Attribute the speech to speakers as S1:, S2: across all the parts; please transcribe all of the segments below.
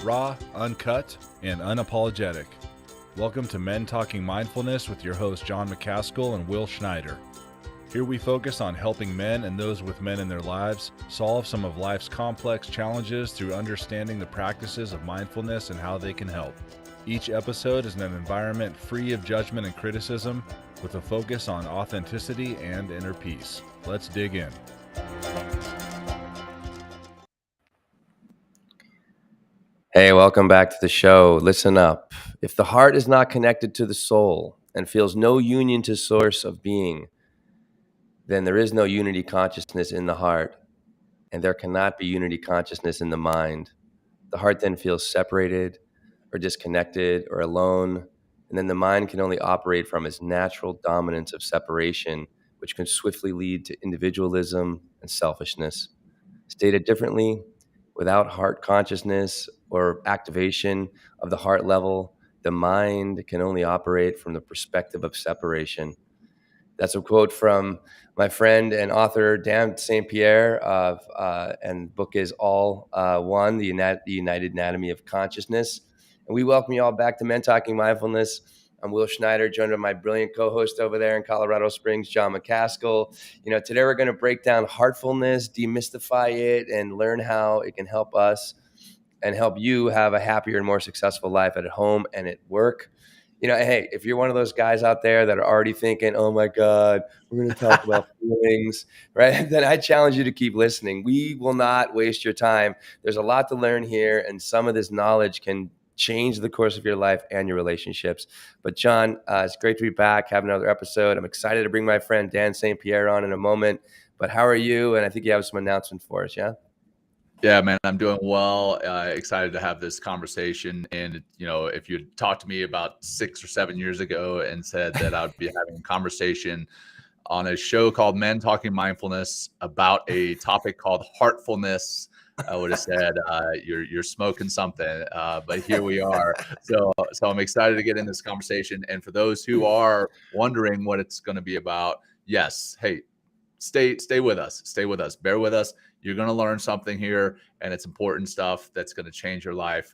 S1: raw, uncut, and unapologetic. Welcome to Men Talking Mindfulness with your hosts John McCaskill and Will Schneider. Here we focus on helping men and those with men in their lives solve some of life's complex challenges through understanding the practices of mindfulness and how they can help. Each episode is in an environment free of judgment and criticism, with a focus on authenticity and inner peace. Let's dig in.
S2: Hey, welcome back to the show. Listen up. If the heart is not connected to the soul and feels no union to source of being, then there is no unity consciousness in the heart, and there cannot be unity consciousness in the mind. The heart then feels separated or disconnected or alone, and then the mind can only operate from its natural dominance of separation, which can swiftly lead to individualism and selfishness. Stated differently, without heart consciousness or activation of the heart level, the mind can only operate from the perspective of separation. That's a quote from my friend and author Dan St. Pierre, and the book is All One, the United Anatomy of Consciousness. And we welcome you all back to Men Talking Mindfulness. I'm Will Schneider, joined by my brilliant co-host over there in Colorado Springs, John McCaskill. Today we're going to break down heartfulness, demystify it, and learn how it can help us and help you have a happier and more successful life at home and at work. Hey, if you're one of those guys out there that are already thinking, oh my God, we're going to talk about feelings, right? Then I challenge you to keep listening. We will not waste your time. There's a lot to learn here, and some of this knowledge can change the course of your life and your relationships. But John, it's great to be back, have another episode. I'm excited to bring my friend Dan St. Pierre on in a moment. But how are you? And I think you have some announcement for us, yeah?
S3: Yeah, man, I'm doing well. Excited to have this conversation. And, if you'd talked to me about 6 or 7 years ago and said that I would be having a conversation on a show called Men Talking Mindfulness about a topic called heartfulness, I would have said, you're smoking something. But here we are. So I'm excited to get in this conversation. And for those who are wondering what it's going to be about, yes, hey, stay with us. Stay with us. Bear with us. You're going to learn something here, and it's important stuff that's going to change your life.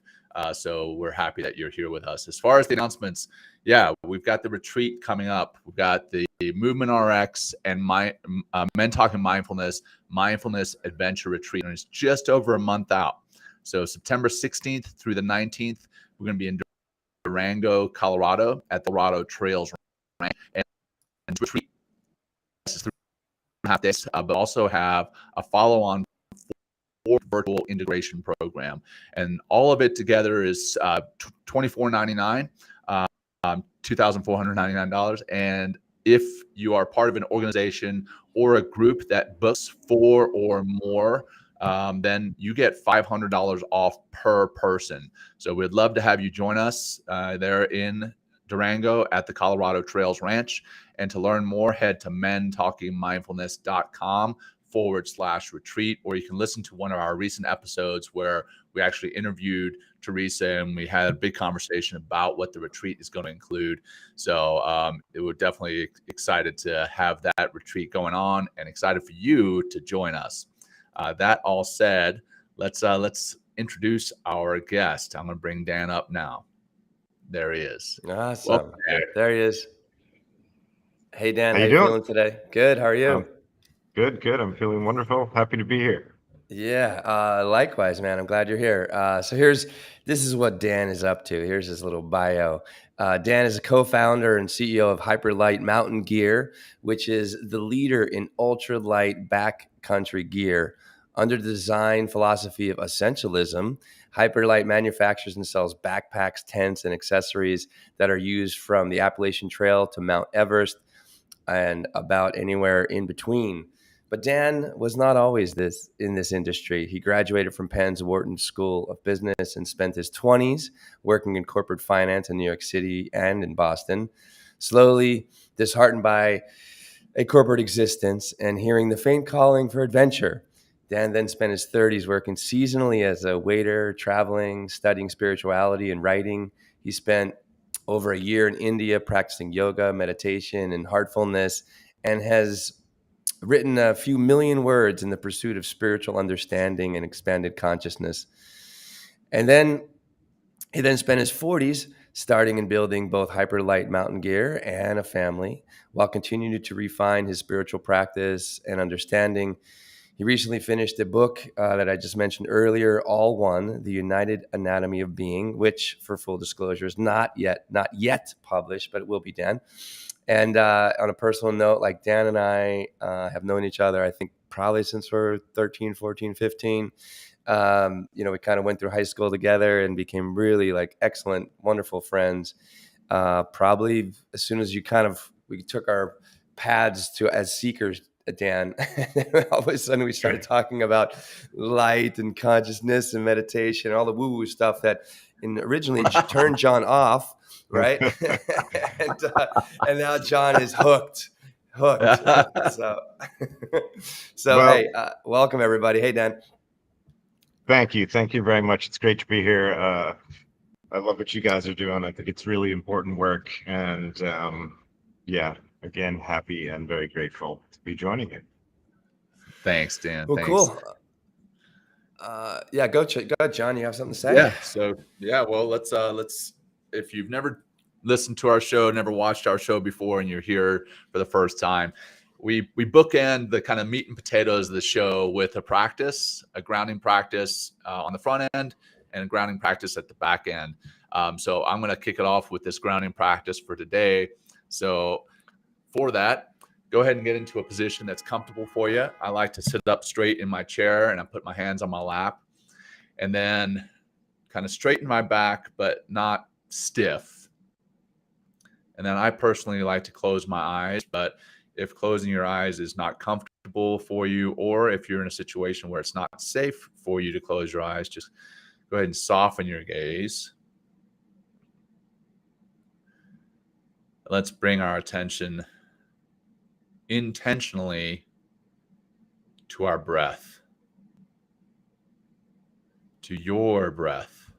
S3: So we're happy that you're here with us. As far as the announcements, yeah, we've got the retreat coming up. We've got the Movement RX and Men Talking Mindfulness Adventure Retreat, and it's just over a month out. So September 16th through the 19th, we're going to be in Durango, Colorado, at the Colorado Trails Ranch. And retreat is 3.5 days, but also have a follow-on virtual integration program, and all of it together is $2,499, $2,499. And if you are part of an organization or a group that books 4 or more, then you get $500 off per person. So we'd love to have you join us there in Durango at the Colorado Trails Ranch. And to learn more, head to mentalkingmindfulness.com/retreat, or you can listen to one of our recent episodes where we actually interviewed Teresa and we had a big conversation about what the retreat is going to include. So we're definitely excited to have that retreat going on and excited for you to join us. That all said, let's introduce our guest. I'm going to bring Dan up now. There he is.
S2: Awesome. There he is. Hey, Dan, how you
S4: doing?
S2: feeling today? Good. How are you?
S4: Good. I'm feeling wonderful. Happy to be here.
S2: Yeah, likewise, man. I'm glad you're here. So this is what Dan is up to. Here's his little bio. Dan is a co-founder and CEO of Hyperlight Mountain Gear, which is the leader in ultralight backcountry gear. Under the design philosophy of essentialism, Hyperlight manufactures and sells backpacks, tents, and accessories that are used from the Appalachian Trail to Mount Everest and about anywhere in between. But Dan was not always in this industry. He graduated from Penn's Wharton School of Business and spent his 20s working in corporate finance in New York City and in Boston. Slowly disheartened by a corporate existence and hearing the faint calling for adventure, Dan then spent his 30s working seasonally as a waiter, traveling, studying spirituality and writing. He spent over a year in India practicing yoga, meditation, and heartfulness, and has written a few million words in the pursuit of spiritual understanding and expanded consciousness. And then He then spent his 40s starting and building both Hyperlight mountain gear and a family, while continuing to refine his spiritual practice and understanding. He recently finished a book that I just mentioned earlier, All One, The United Anatomy of Being, which, for full disclosure, is not yet published, but it will be, Dan. And on a personal note, like Dan and I have known each other, I think probably since we're 13, 14, 15. We kind of went through high school together and became really like excellent, wonderful friends. Probably as soon as we took our paths as seekers, Dan, all of a sudden we started talking about light and consciousness and meditation and all the woo-woo stuff that originally turned John off, right? and now John is hooked. So well, hey, welcome everybody. Hey, Dan.
S4: Thank you very much. It's great to be here. I love what you guys are doing. I think it's really important work, and again, happy and very grateful to be joining you.
S3: Thanks, Dan.
S2: Well,
S3: thanks.
S2: Cool. Go ahead, John. You have something to say?
S3: Yeah. So well, let's if you've never listened to our show, never watched our show before, and you're here for the first time, we bookend the kind of meat and potatoes of the show with a practice, a grounding practice on the front end, and a grounding practice at the back end. So I'm going to kick it off with this grounding practice for today. So for that, go ahead and get into a position that's comfortable for you. I like to sit up straight in my chair, and I put my hands on my lap, and then kind of straighten my back, but not stiff. And then I personally like to close my eyes, but if closing your eyes is not comfortable for you, or if you're in a situation where it's not safe for you to close your eyes, just go ahead and soften your gaze. Let's bring our attention intentionally to our breath, to your breath,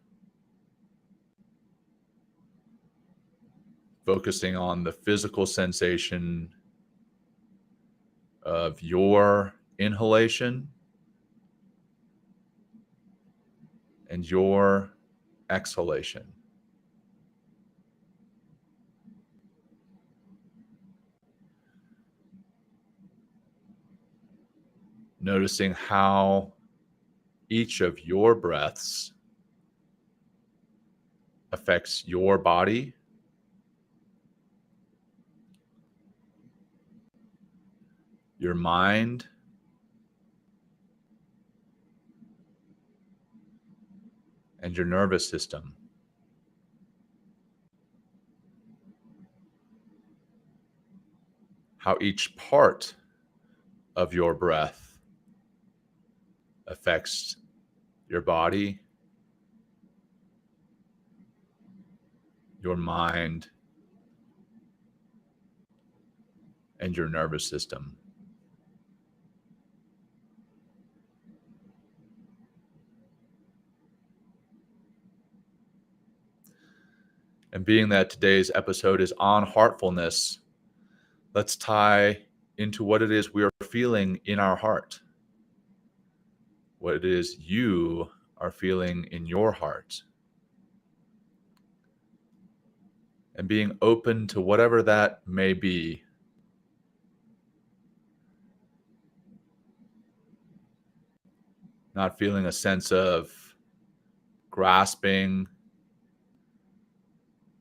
S3: focusing on the physical sensation of your inhalation and your exhalation. Noticing how each of your breaths affects your body, your mind, and your nervous system. How each part of your breath affects your body, your mind, and your nervous system. And being that today's episode is on heartfulness, let's tie into what it is we are feeling in our heart. What it is you are feeling in your heart. And being open to whatever that may be. Not feeling a sense of grasping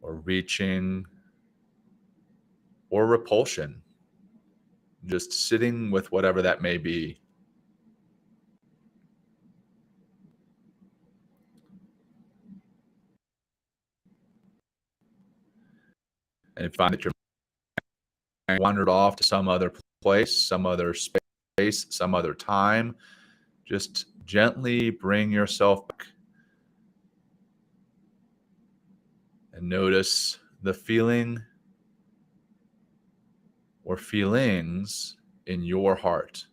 S3: or reaching or repulsion. Just sitting with whatever that may be. And if you find that your mind wandered off to some other place, some other space, some other time, just gently bring yourself back and notice the feeling or feelings in your heart.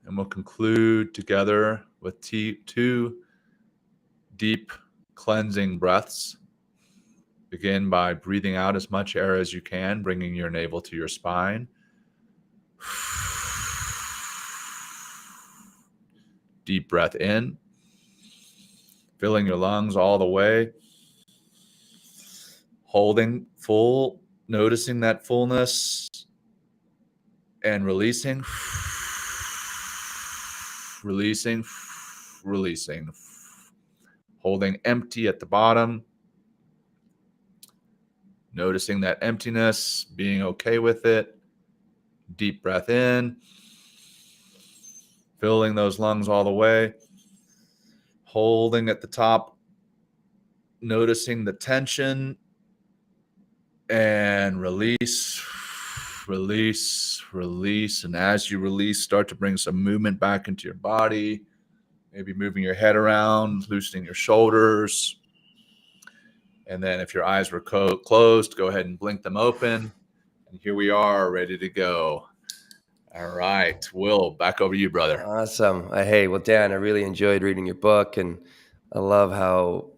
S3: And we'll conclude together with two deep cleansing breaths. Begin by breathing out as much air as you can, bringing your navel to your spine. Deep breath in, filling your lungs all the way. Holding full, noticing that fullness, and releasing, releasing, releasing. Holding empty at the bottom. Noticing that emptiness, being okay with it. Deep breath in. Filling those lungs all the way. Holding at the top. Noticing the tension. And release, release, release. And as you release, start to bring some movement back into your body. Maybe moving your head around, loosening your shoulders. And then if your eyes were closed, go ahead and blink them open. And here we are, ready to go. All right. Will, back over to you, brother.
S2: Awesome. Hey, well, Dan, I really enjoyed reading your book, and I love how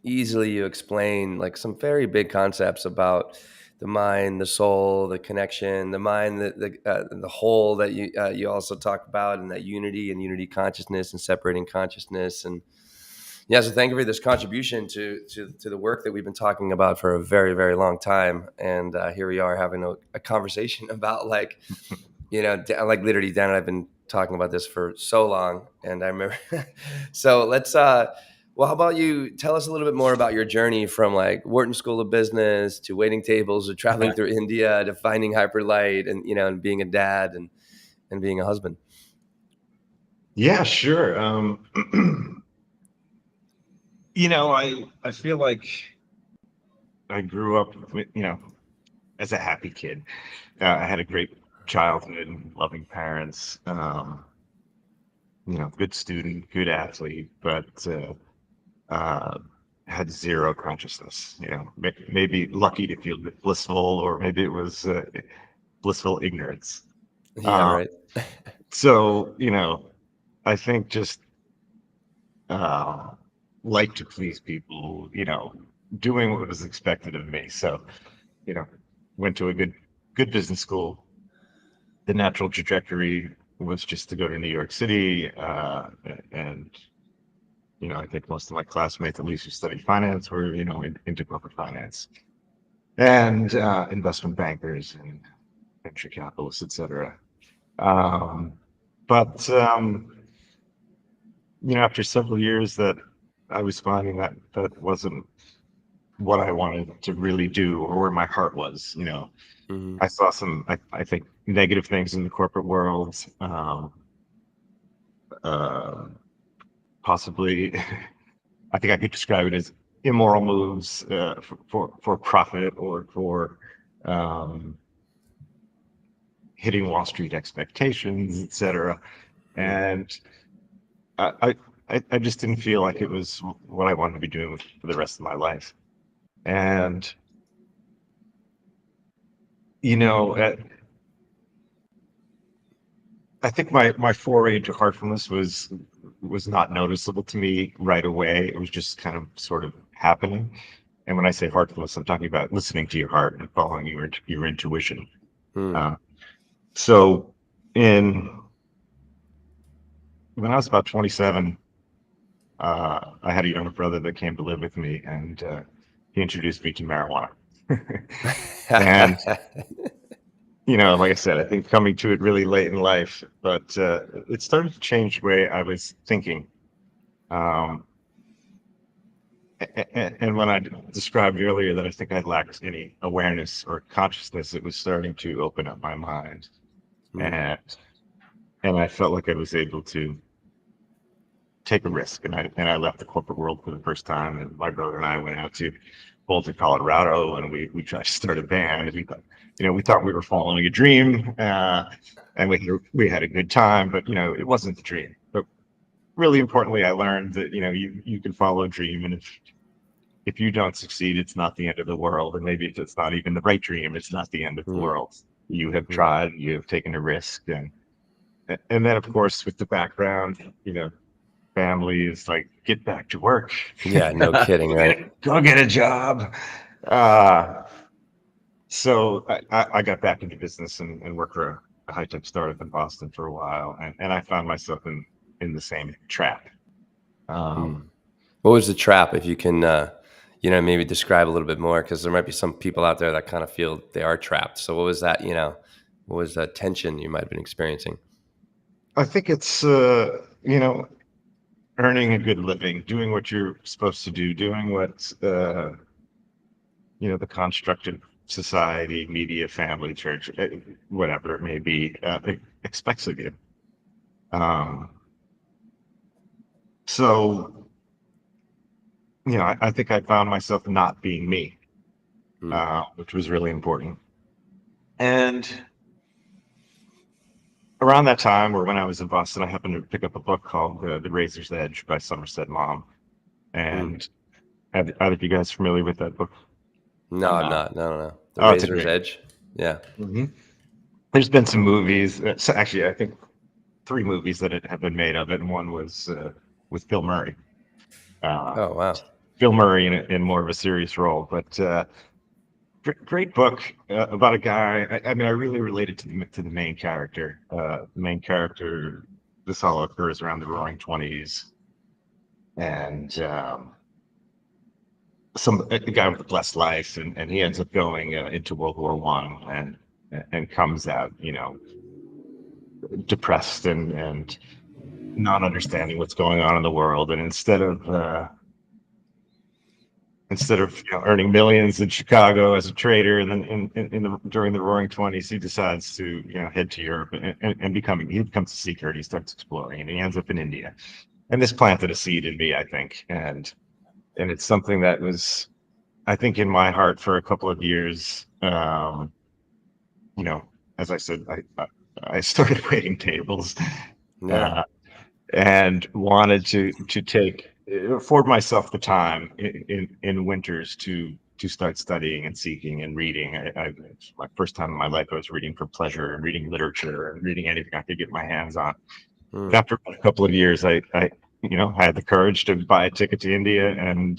S2: easily you explain like some very big concepts about the mind, the soul, the connection, the mind, the whole that you also talk about, and that unity consciousness and separating consciousness. And yeah, so thank you for this contribution to the work that we've been talking about for a very, very long time. And here we are having a conversation about like, like literally Dan and I've been talking about this for so long. And I remember, so let's, well, how about you tell us a little bit more about your journey from like Wharton School of Business to waiting tables to traveling through India to finding Hyperlight and, and being a dad and being a husband.
S4: Yeah, sure. I feel like I grew up with, as a happy kid. I had a great childhood, loving parents, good student, good athlete, but had zero consciousness. Maybe lucky to feel blissful, or maybe it was blissful ignorance.
S2: Yeah, right.
S4: So, I think just like to please people, doing what was expected of me. So, went to a good business school. The natural trajectory was just to go to New York City, and I think most of my classmates, at least who studied finance, were into corporate finance and investment bankers and venture capitalists, etc. But after several years, that I was finding that wasn't what I wanted to really do, or where my heart was.
S2: Mm-hmm.
S4: I saw some, I think, negative things in the corporate world. Possibly, I think I could describe it as immoral moves for profit, or for hitting Wall Street expectations, etc. And I just didn't feel like it was what I wanted to be doing for the rest of my life. And I think my foray into heartfulness was not noticeable to me right away. It was just kind of sort of happening. And when I say heartfulness, I'm talking about listening to your heart and following your intuition. So when I was about 27, I had a younger brother that came to live with me, and he introduced me to marijuana. And like I said, I think coming to it really late in life, but it started to change the way I was thinking. And when I described earlier that I think I lacked any awareness or consciousness, it was starting to open up my mind. And I felt like I was able to take a risk. And I left the corporate world for the first time. And my brother and I went out to Boulder, Colorado, and we tried to start a band. And we thought we were following a dream, and we had a good time, but it wasn't the dream. But really importantly, I learned that you can follow a dream, and if you don't succeed, it's not the end of the world. And maybe if it's not even the right dream, it's not the end of the world. You have tried, you have taken a risk, and then of course with the background, family is like, get back to work.
S2: Yeah, no kidding, right?
S4: Go get a job. So I got back into business and worked for a high-tech startup in Boston for a while, and I found myself in the same trap.
S2: What was the trap? If you can, maybe describe a little bit more, because there might be some people out there that kind of feel they are trapped. So what was that? What was that tension you might have been experiencing?
S4: I think it's earning a good living, doing what you're supposed to do, doing what the construct of society, media, family, church, whatever it may be, expects of you. So I think I found myself not being me, which was really important. And around that time, or when I was in Boston, I happened to pick up a book called The Razor's Edge by Somerset Maugham. And are either of you guys familiar with that book?
S2: No, I'm not. No. The
S4: Oh, it's
S2: Razor's Edge. Yeah.
S4: Mm-hmm. There's been some movies. So actually, I think 3 movies that have been made of it, and one was with Bill Murray.
S2: Oh, wow.
S4: Bill Murray in more of a serious role, but great book about a guy. I mean, I really related to the main character. The main character. This all occurs around the Roaring '20s, and a guy with a blessed life, and he ends up going into World War I and comes out, depressed and not understanding what's going on in the world. And instead of earning millions in Chicago as a trader, and then during the Roaring '20s, he decides to head to Europe and he becomes a seeker, and he starts exploring, and he ends up in India. And this planted a seed in me, I think, and it's something that was, I think, in my heart for a couple of years. As I said, I started waiting tables, and wanted to afford myself the time in winters to start studying and seeking and reading. It's my first time in my life I was reading for pleasure and reading literature and reading anything I could get my hands on. But after a couple of years, I had the courage to buy a ticket to India and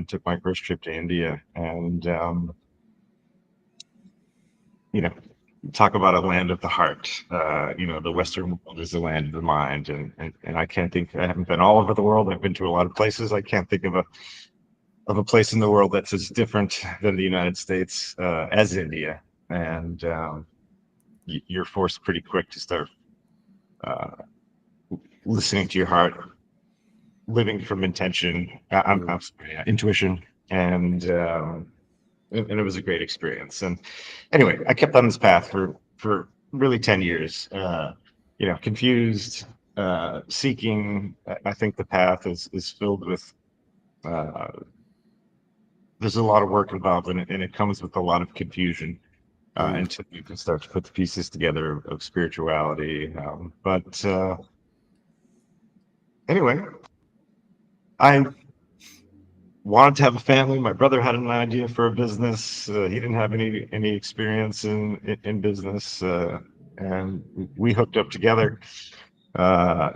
S4: took my first trip to India. And talk about a land of the heart. The Western world is the land of the mind, and I can't think. I haven't been all over the world. I've been to a lot of places. I can't think of a place in the world that's as different than the United States as India. And you're forced pretty quick to start listening to your heart, living from intention. I'm sorry, intuition, and it was a great experience. And anyway, I kept on this path for really 10 years, confused, seeking. I think the path is filled with, there's a lot of work involved in it, and it comes with a lot of confusion until you can start to put the pieces together of spirituality. But anyway, I wanted to have a family. My brother had an idea for a business. He didn't have any experience in business, and we hooked up together.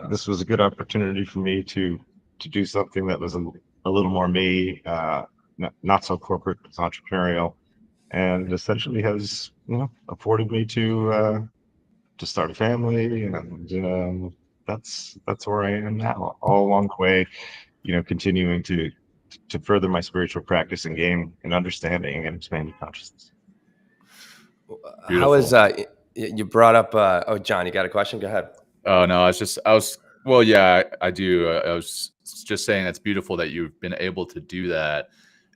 S4: This was a good opportunity for me to do something that was a little more me, not so corporate, but entrepreneurial, and essentially has afforded me to start a family, and that's where I am now. All along the way, continuing to further my spiritual practice and gain an understanding and expanding consciousness.
S3: Beautiful.
S2: How is you brought up? Oh, John, you got a question? Go ahead.
S3: Oh no, well, yeah, I do. I was just saying it's beautiful that you've been able to do that,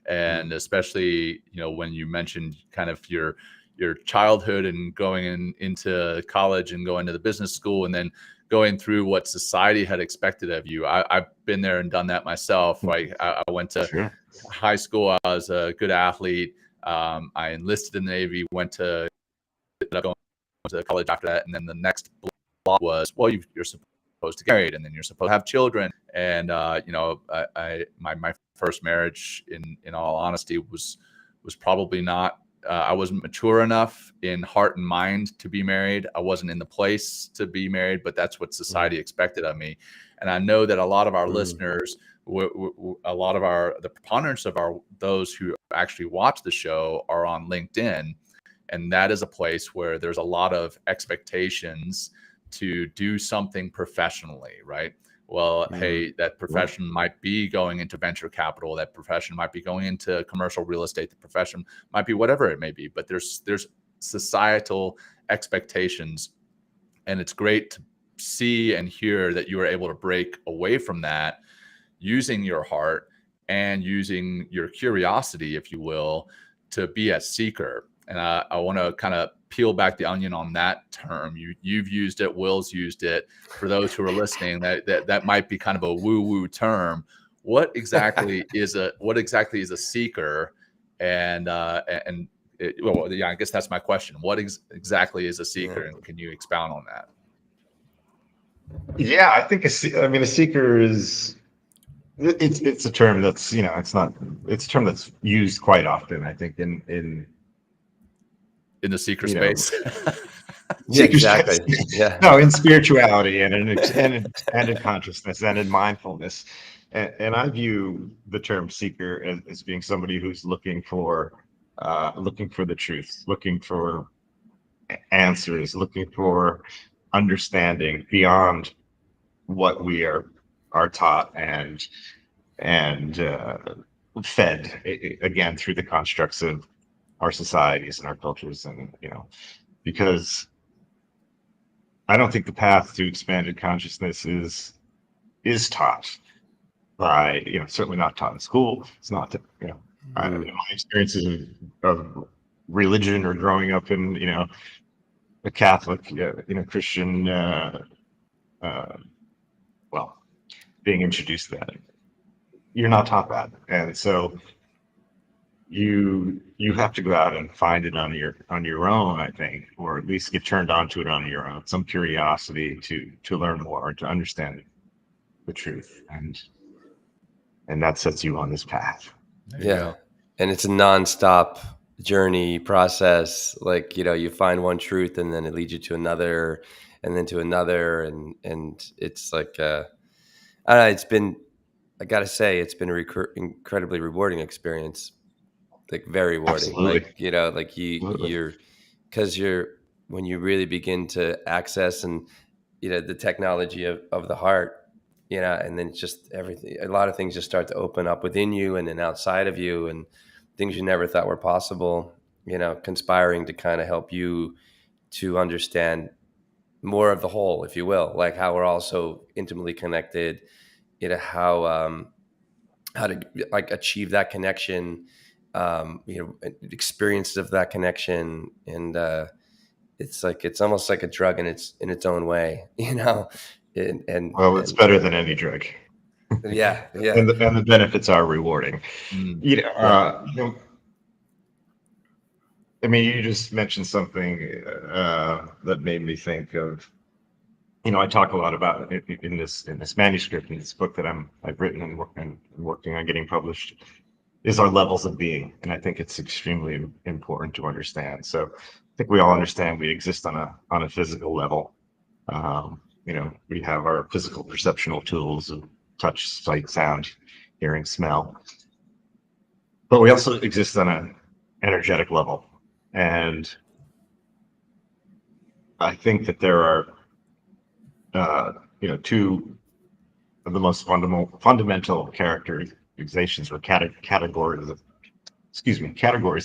S3: and especially when you mentioned kind of your childhood and going into college and going to the business school and then going through what society had expected of you. I've been there and done that myself. Like I went to high school. I was a good athlete. I enlisted in the Navy, went to college after that. And then the next block was, well, you're supposed to get married and then you're supposed to have children. And, my first marriage in all honesty was probably not, I wasn't mature enough in heart and mind to be married. I wasn't in the place to be married, but that's what society expected of me. And I know that a lot of our listeners a lot of the preponderance of those who actually watch the show are on LinkedIn. And that is a place where there's a lot of expectations to do something professionally, right? Well, hey, that profession might be going into venture capital, that profession might be going into commercial real estate, the profession might be whatever it may be, but there's societal expectations. And it's great to see and hear that you are able to break away from that using your heart and using your curiosity, if you will, to be a seeker. And I want to kind of peel back the onion on that term. You've used it, Will's used it. For those who are listening, that might be kind of a woo-woo term. What exactly is a seeker? And well, yeah, I guess that's my question. What exactly is a seeker, and can you expound on that?
S4: Yeah, I think a seeker is it's a term that's it's a term that's used quite often. I think in
S3: the seeker space.
S2: Yeah, exactly. Yeah.
S4: No, in spirituality and in consciousness and in mindfulness. And I view the term seeker as being somebody who's looking for the truth, looking for answers, looking for understanding beyond what we are taught and fed, again, through the constructs of our societies and our cultures. And because I don't think the path to expanded consciousness is taught by, certainly not taught in school. It's not, my experiences of religion or growing up in, a Catholic, Christian, well, being introduced to that, you're not taught that. And so you have to go out and find it on your own, I think, or at least get turned on to it on your own, some curiosity to learn more, to understand the truth, and that sets you on this path.
S2: Yeah. And it's a nonstop journey process. Like, you find one truth and then it leads you to another and then to another. And it's like, I don't know, I gotta say, it's been an incredibly rewarding experience. Like, very rewarding.
S4: Absolutely.
S2: When you really begin to access and, the technology of the heart, and then just everything, a lot of things just start to open up within you and then outside of you, and things you never thought were possible, conspiring to kind of help you to understand more of the whole, if you will, like how we're all so intimately connected, how to like achieve that connection, experiences of that connection. And it's almost like a drug in its own way, and
S4: Well, it's better than any drug.
S2: Yeah.
S4: and the benefits are rewarding. I mean, you just mentioned something that made me think of, I talk a lot about in this manuscript, in this book that I've written and working on getting published, is our levels of being. And I think it's extremely important to understand. So I think we all understand we exist on a physical level. We have our physical perceptual tools of touch, sight, sound, hearing, smell. But we also exist on an energetic level. And I think that there are two of the most fundamental characterizations or categories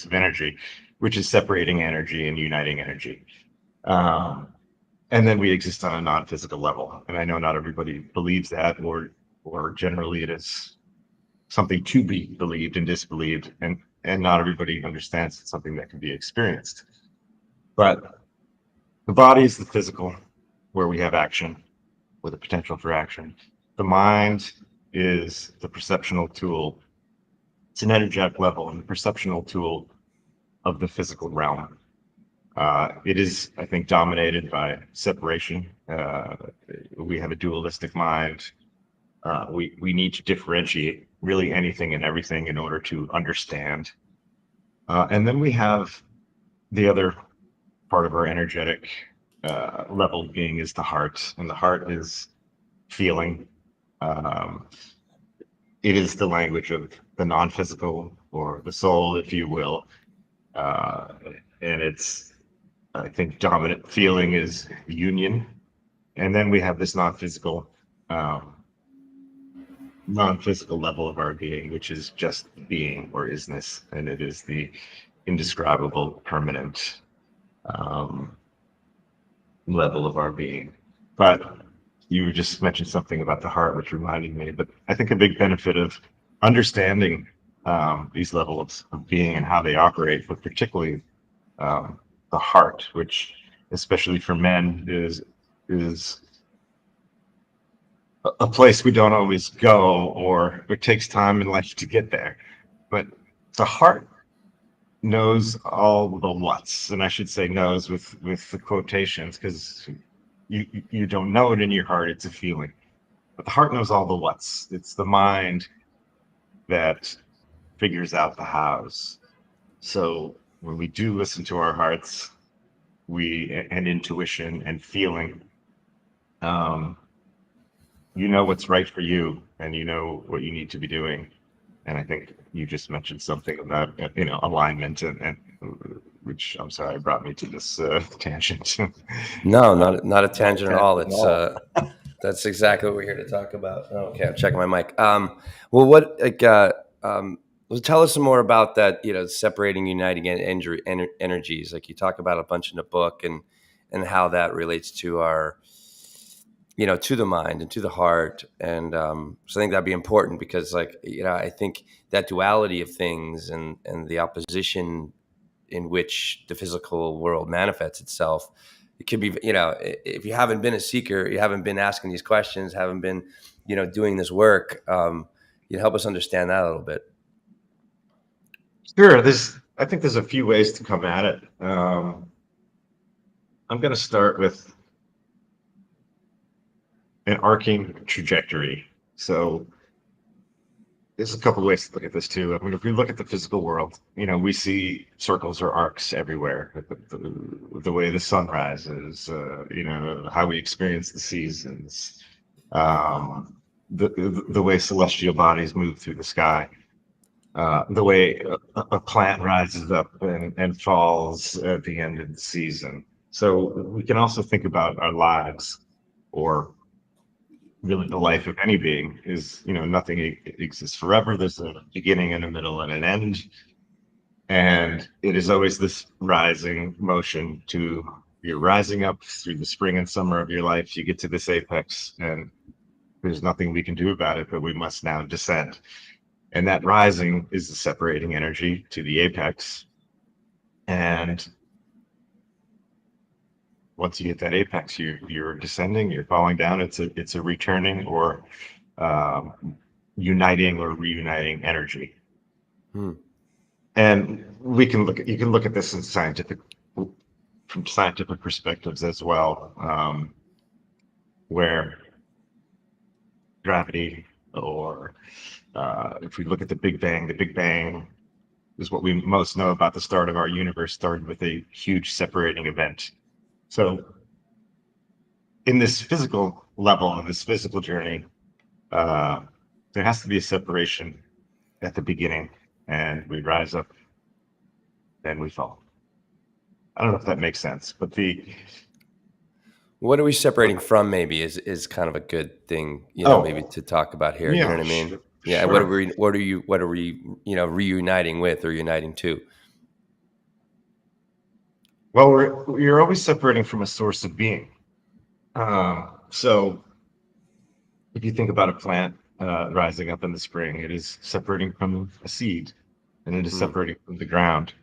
S4: of energy, which is separating energy and uniting energy. And then we exist on a non-physical level. And I know not everybody believes that, or generally it is something to be believed and disbelieved, and not everybody understands it's something that can be experienced. But the body is the physical, where we have action, with a potential for action. The mind is the perceptual tool. It's an energetic level and the perceptual tool of the physical realm. It is, I think, dominated by separation. We have a dualistic mind. We need to differentiate really anything and everything in order to understand. And then we have the other part of our energetic level of being is the heart, and the heart is feeling. it is the language of the non-physical, or the soul, if you will. And it's, I think, dominant feeling is union. And then we have this um, non-physical level of our being, which is just being, or isness. And it is the indescribable, permanent um, level of our being. But you just mentioned something about the heart, which reminded me. But I think a big benefit of understanding these levels of being and how they operate, but particularly the heart, which, especially for men, is a place we don't always go, or it takes time in life to get there. But the heart knows all the what's, and I should say knows with the quotations, because you don't know it in your heart, it's a feeling. But the heart knows all the what's. It's the mind that figures out the hows. So when we do listen to our hearts, and intuition and feeling, um, you know what's right for you, and you know what you need to be doing. And I think you just mentioned something about alignment, and which, I'm sorry, brought me to this tangent.
S2: No, not a tangent at all. It's that's exactly what we're here to talk about. Okay, I'm checking my mic. Well, well, tell us some more about that. Separating, uniting, energies. Like you talk about a bunch in the book, and how that relates to our, to the mind and to the heart. And so I think that'd be important, because, I think that duality of things, and the opposition in which the physical world manifests itself, it can be, if you haven't been a seeker, you haven't been asking these questions, haven't been, doing this work, help us understand that a little bit.
S4: Sure. I think there's a few ways to come at it. I'm going to start with an arcing trajectory. So there's a couple of ways to look at this too. I mean, if we look at the physical world, we see circles or arcs everywhere. The way the sun rises, how we experience the seasons, the way celestial bodies move through the sky, the way a plant rises up and falls at the end of the season. So we can also think about our lives, or really the life of any being is, nothing exists forever. There's a beginning and a middle and an end. And it is always this rising motion you're rising up through the spring and summer of your life. You get to this apex, and there's nothing we can do about it, but we must now descend. And that rising is the separating energy to the apex. And once you hit that apex, you're descending, you're falling down. It's a returning, or uniting or reuniting energy. And you can look at this from scientific perspectives as well, where gravity, or if we look at the Big Bang is what we most know about the start of our universe, started with a huge separating event. So in this physical level, in this physical journey, there has to be a separation at the beginning, and we rise up, then we fall. I don't know if that makes sense, but
S2: what are we separating from? Maybe is kind of a good thing, maybe to talk about here.
S4: Yeah,
S2: you know what I mean?
S4: sure.
S2: Yeah. What are we reuniting with, or uniting to?
S4: Well, you're always separating from a source of being. So if you think about a plant rising up in the spring, it is separating from a seed, and it is separating from the ground,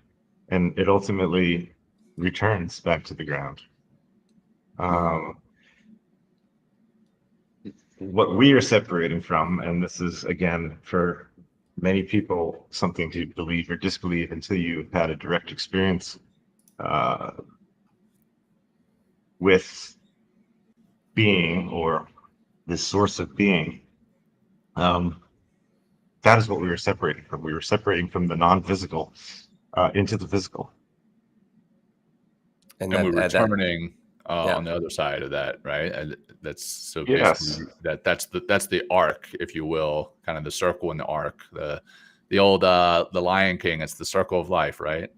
S4: and it ultimately returns back to the ground. What we are separating from, and this is, again, for many people, something to believe or disbelieve until you've had a direct experience with being, or this source of being, that is what we were separating from. We were separating from the non-physical into the physical.
S3: And we're returning. on the other side of that, right? And that's so
S4: Yes.
S3: basically that's the arc, if you will, kind of the circle in the arc. The old the Lion King, it's the circle of life, right?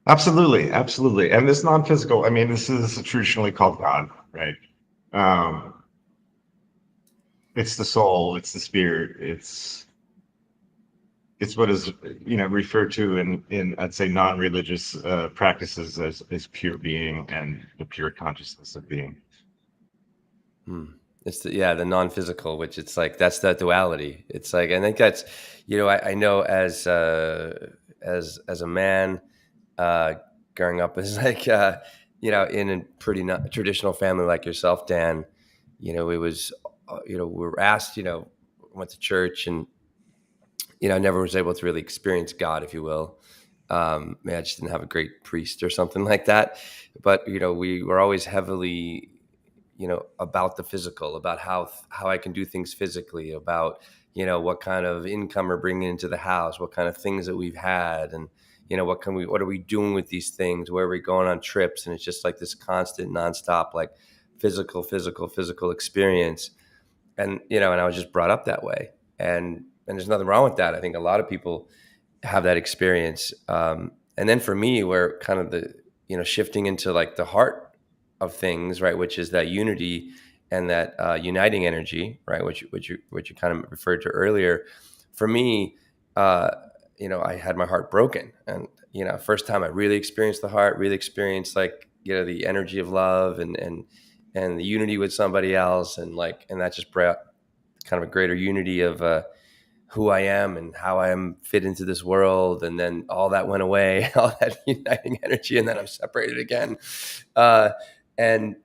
S4: Absolutely, absolutely. And this non-physical, I mean, this is traditionally called God, right? Um, it's the soul, it's the spirit, it's what is, referred to in I'd say non-religious practices as pure being and the pure consciousness of being.
S2: It's the non-physical, which it's like, that's that duality. It's like, I think that's, I know as a man, growing up as like, in a pretty traditional family like yourself, Dan, it was, we were asked, went to church, and, I never was able to really experience God, if you will. I just didn't have a great priest or something like that. But, we were always heavily, about the physical, about how I can do things physically, about, what kind of income we're bringing into the house, what kind of things that we've had, and, what are we doing with these things? Where are we going on trips? And it's just like this constant, nonstop, like physical experience. And, and I was just brought up that way. And there's nothing wrong with that. I think a lot of people have that experience. And then for me, where kind of the, shifting into like the heart of things, right, which is that unity and that uniting energy, right, which you kind of referred to earlier. For me, I had my heart broken, and first time I really experienced the heart, really experienced like the energy of love and the unity with somebody else, and that just brought kind of a greater unity of who I am and how I am fit into this world. And then all that went away, all that uniting energy, and then I'm separated again. And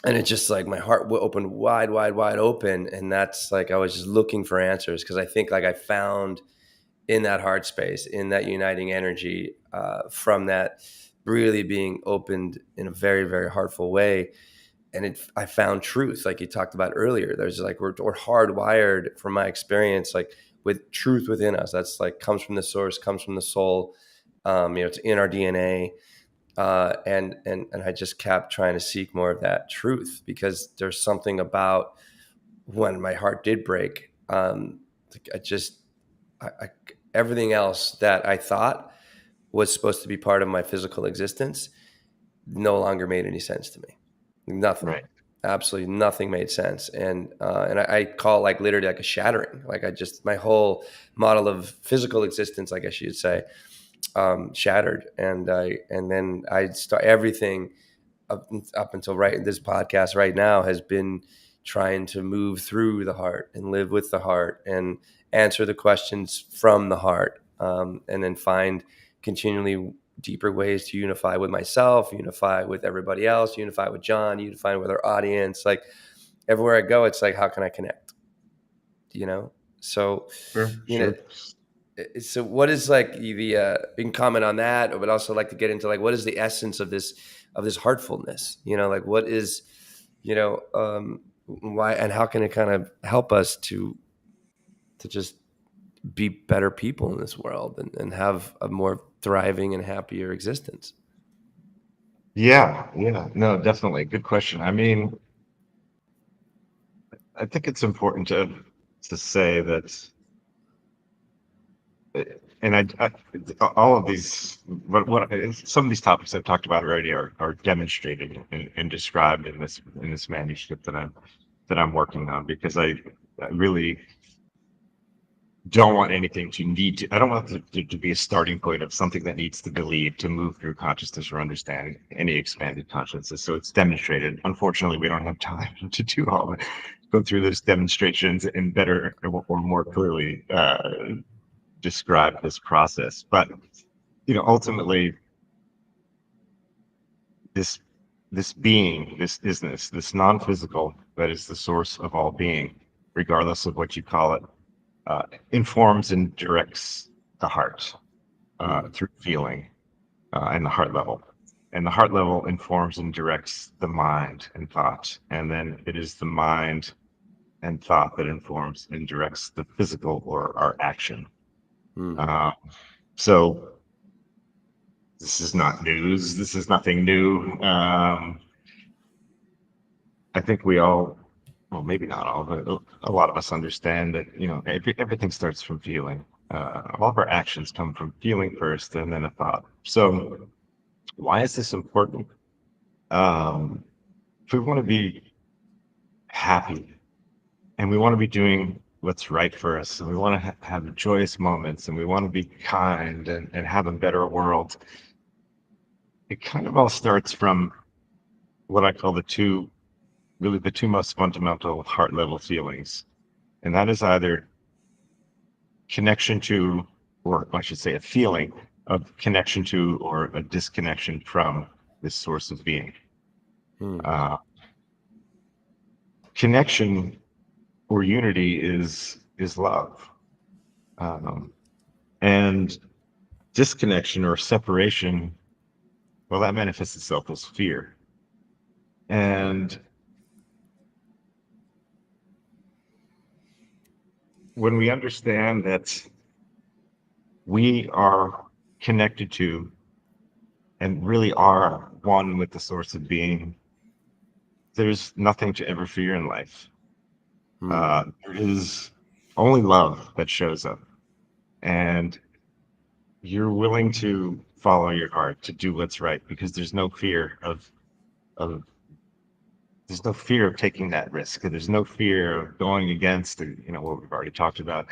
S2: it's just like my heart opened wide open. And that's like, I was just looking for answers, because I think like I found in that heart space, in that uniting energy, from that really being opened in a very, very heartful way. And I found truth, like you talked about earlier. There's like, we're hardwired, from my experience, like with truth within us. That's like, comes from the source, comes from the soul. It's in our DNA. And I just kept trying to seek more of that truth, because there's something about when my heart did break. Everything else that I thought was supposed to be part of my physical existence no longer made any sense to me. Nothing.
S4: Right.
S2: Absolutely nothing made sense. And I call it like literally like a shattering. Like my whole model of physical existence, I guess you'd say, shattered. And then I start everything up until this podcast right now has been trying to move through the heart and live with the heart and answer the questions from the heart, and then find continually deeper ways to unify with myself, unify with everybody else, unify with John, unify with our audience. Like everywhere I go, it's like, how can I connect? So,
S4: Sure.
S2: So what is like the, you can comment on that, but also like to get into like, what is the essence of this heartfulness? Like what is, why, and how can it kind of help us to just be better people in this world and have a more thriving and happier existence?
S4: Yeah. No, definitely. Good question. I mean, I think it's important to say that, and I all of these, what some of these topics I've talked about already are demonstrated and described in this manuscript that I'm working on, because I really don't want anything I don't want it to be a starting point of something that needs to believe to move through consciousness or understand any expanded consciousness. So it's demonstrated. Unfortunately, we don't have time to do go through those demonstrations and better or more clearly describe this process. But ultimately, this being, this isness, this non-physical that is the source of all being, regardless of what you call it, informs and directs the heart through feeling and the heart level. And the heart level informs and directs the mind and thought. And then it is the mind and thought that informs and directs the physical or our action. So this is not news. This is nothing new. think we all, well, maybe not all, but a lot of us understand that, everything starts from feeling. All of our actions come from feeling first and then a thought. So why is this important? If we want to be happy and we want to be doing what's right for us, and we want to have joyous moments, and we want to be kind and have a better world, it kind of all starts from what I call the two most fundamental heart level feelings. And that is either connection to, or I should say, a feeling of connection to or a disconnection from this source of being. Connection or unity is love. And disconnection or separation, well, that manifests itself as fear. And when we understand that we are connected to and really are one with the source of being, there's nothing to ever fear in life. There is only love that shows up, and you're willing to follow your heart, to do what's right, because there's no fear of there's no fear of taking that risk. There's no fear of going against, what we've already talked about,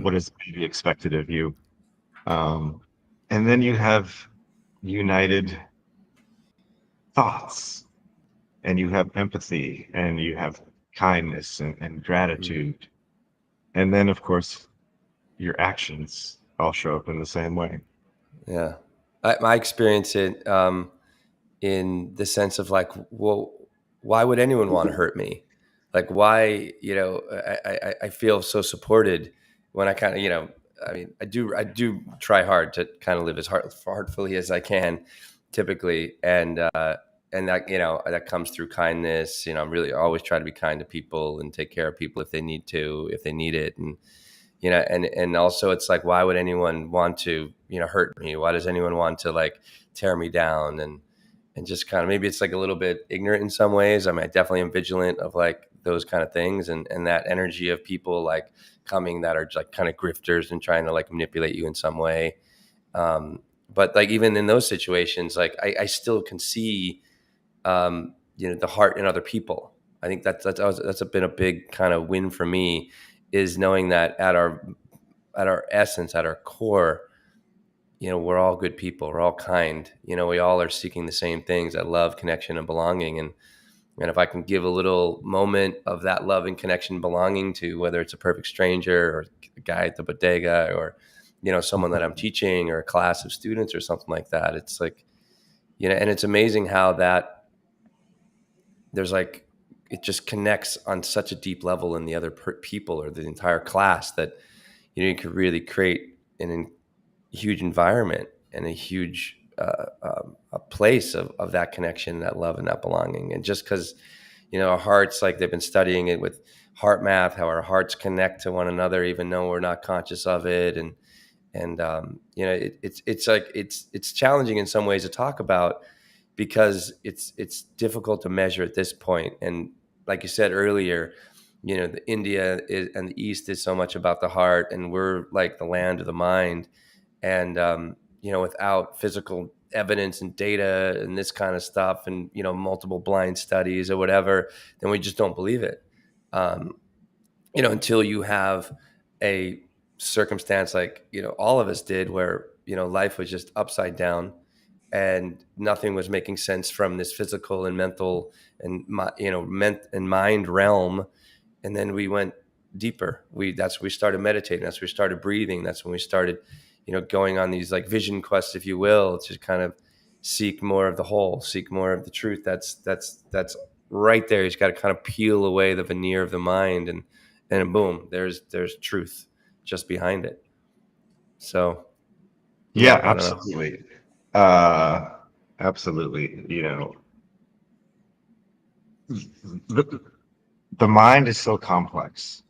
S4: what is maybe expected of you. And then you have united thoughts, and you have empathy, and you have kindness and gratitude. And then, of course, your actions all show up in the same way.
S2: Yeah. I experience it in the sense of like, well, why would anyone want to hurt me? Like, why, I feel so supported when I kind of, I mean, I do try hard to kind of live as heartfully as I can typically. And that, that comes through kindness. I'm really always try to be kind to people and take care of people if they need it. And, and also it's like, why would anyone want to, hurt me? Why does anyone want to like tear me down? And just kind of, maybe it's like a little bit ignorant in some ways. I mean, I definitely am vigilant of like those kind of things and that energy of people like coming that are like kind of grifters and trying to like manipulate you in some way. But like, even in those situations, like I still can see, the heart in other people. I think that's been a big kind of win for me, is knowing that at our essence, at our core, we're all good people. We're all kind. We all are seeking the same things, that love, connection, and belonging. And if I can give a little moment of that love and connection, belonging to, whether it's a perfect stranger or a guy at the bodega or, someone that I'm teaching or a class of students or something like that, it's like, and it's amazing how that there's like, it just connects on such a deep level in the other people or the entire class that, you could really create an huge environment and a huge a place of that connection, that love, and that belonging. And just because, our hearts, like they've been studying it with heart math, how our hearts connect to one another, even though we're not conscious of it. And it's like, it's challenging in some ways to talk about, because it's difficult to measure at this point. And like you said earlier, the India and the East is so much about the heart, and we're like the land of the mind. And, without physical evidence and data and this kind of stuff and, multiple blind studies or whatever, then we just don't believe it. Until you have a circumstance like, all of us did, where, life was just upside down and nothing was making sense from this physical and mental and, mind realm. And then we went deeper. That's when we started meditating. That's when we started breathing. That's when we started, going on these like vision quests, if you will, to kind of seek more of the whole, seek more of the truth. That's right there. You just got to kind of peel away the veneer of the mind, and boom, there's truth just behind it. So,
S4: yeah, absolutely. Absolutely. The mind is so complex.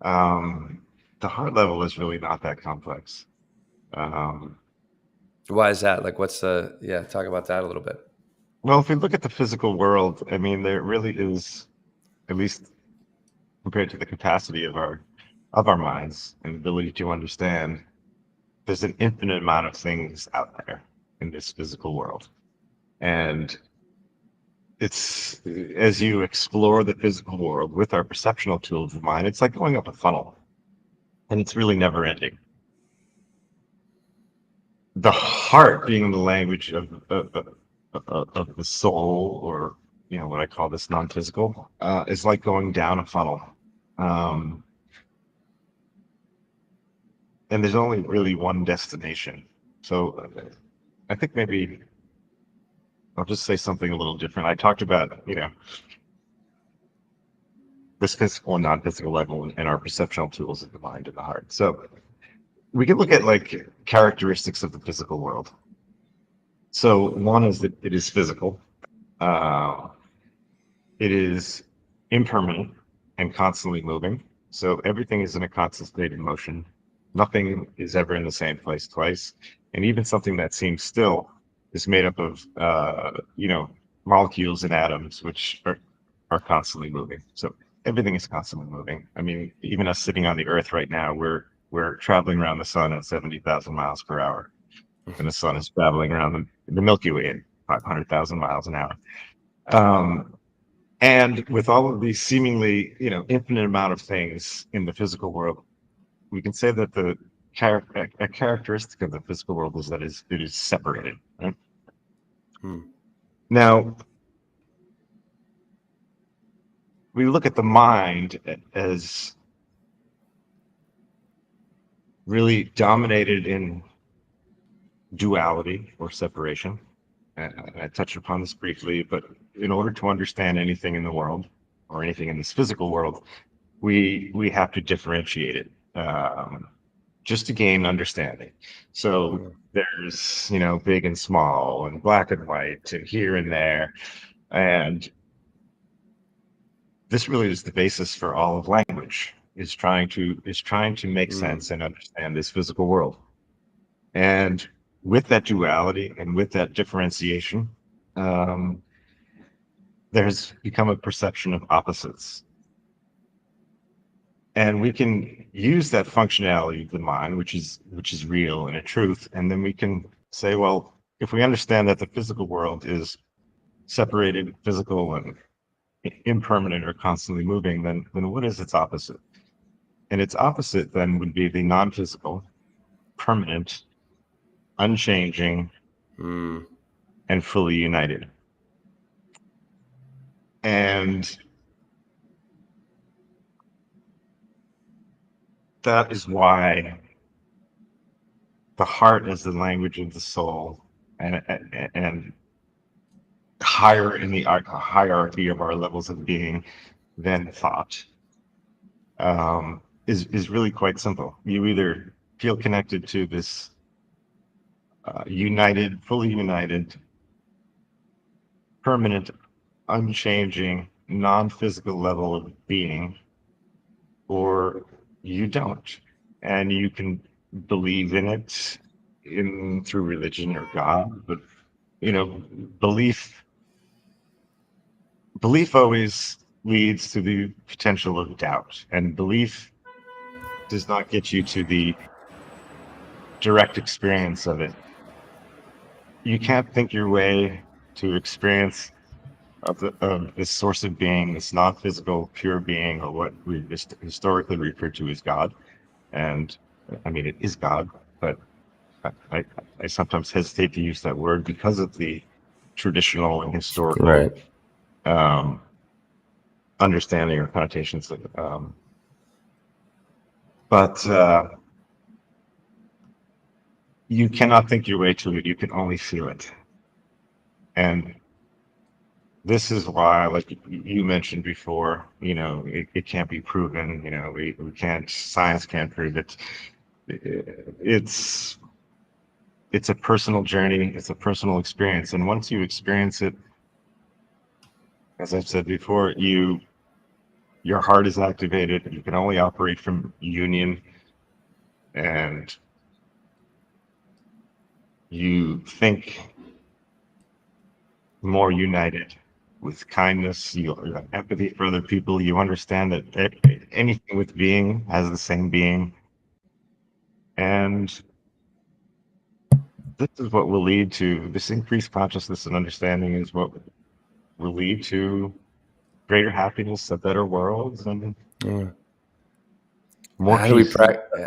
S4: The heart level is really not that complex.
S2: Why is that? Like, talk about that a little bit.
S4: Well, if we look at the physical world, I mean, there really is, at least compared to the capacity of our minds and ability to understand, there's an infinite amount of things out there in this physical world. And it's as you explore the physical world with our perceptual tools of mind, it's like going up a funnel, and it's really never ending. The heart being the language of the soul, or what I call this non-physical, is like going down a funnel. Um, and there's only really one destination. So I think maybe I'll just say something a little different. I talked about, this physical and non-physical level and our perceptual tools of the mind and the heart. So we can look at like characteristics of the physical world. So one is that it is physical. It is impermanent and constantly moving. So everything is in a constant state of motion. Nothing is ever in the same place twice. And even something that seems still is made up of, molecules and atoms, which are constantly moving. So everything is constantly moving. I mean, even us sitting on the Earth right now, we're traveling around the sun at 70,000 miles per hour, and the sun is traveling around the Milky Way at 500,000 miles an hour. And with all of these seemingly, infinite amount of things in the physical world, we can say that a characteristic of the physical world is that it is separated. Right? Now, we look at the mind as really dominated in duality or separation. I touched upon this briefly, but in order to understand anything in the world or anything in this physical world, we have to differentiate it just to gain understanding. So there's, big and small and black and white and here and there. And this really is the basis for all of language, is trying to make sense and understand this physical world. And with that duality and with that differentiation, there's become a perception of opposites. And we can use that functionality of the mind, which is real and a truth, and then we can say, well, if we understand that the physical world is separated, physical and impermanent or constantly moving, then what is its opposite? And its opposite then would be the non-physical, permanent, unchanging, and fully united. And that is why the heart is the language of the soul, and higher in the hierarchy of our levels of being than thought, is really quite simple. You either feel connected to this united, fully united, permanent, unchanging, non-physical level of being, or you don't. And you can believe in it through religion or God, but belief always leads to the potential of doubt, and belief does not get you to the direct experience of it. You can't think your way to experience of this source of being, this non-physical pure being, or what we historically refer to as God. And I mean, it is God, but I sometimes hesitate to use that word because of the traditional and historical understanding or connotations. But you cannot think your way to it. You can only feel it. And this is why, like you mentioned before, it can't be proven. We can't, science can't prove it. It's a personal journey. It's a personal experience. And once you experience it, as I've said before, your heart is activated. You can only operate from union, and you think more united with kindness, you have empathy for other people. You understand that anything with being has the same being. And this is what will lead to this increased consciousness and understanding is what will lead to greater happiness, a better world, and
S2: Yeah.
S4: more
S2: How do we
S4: peace.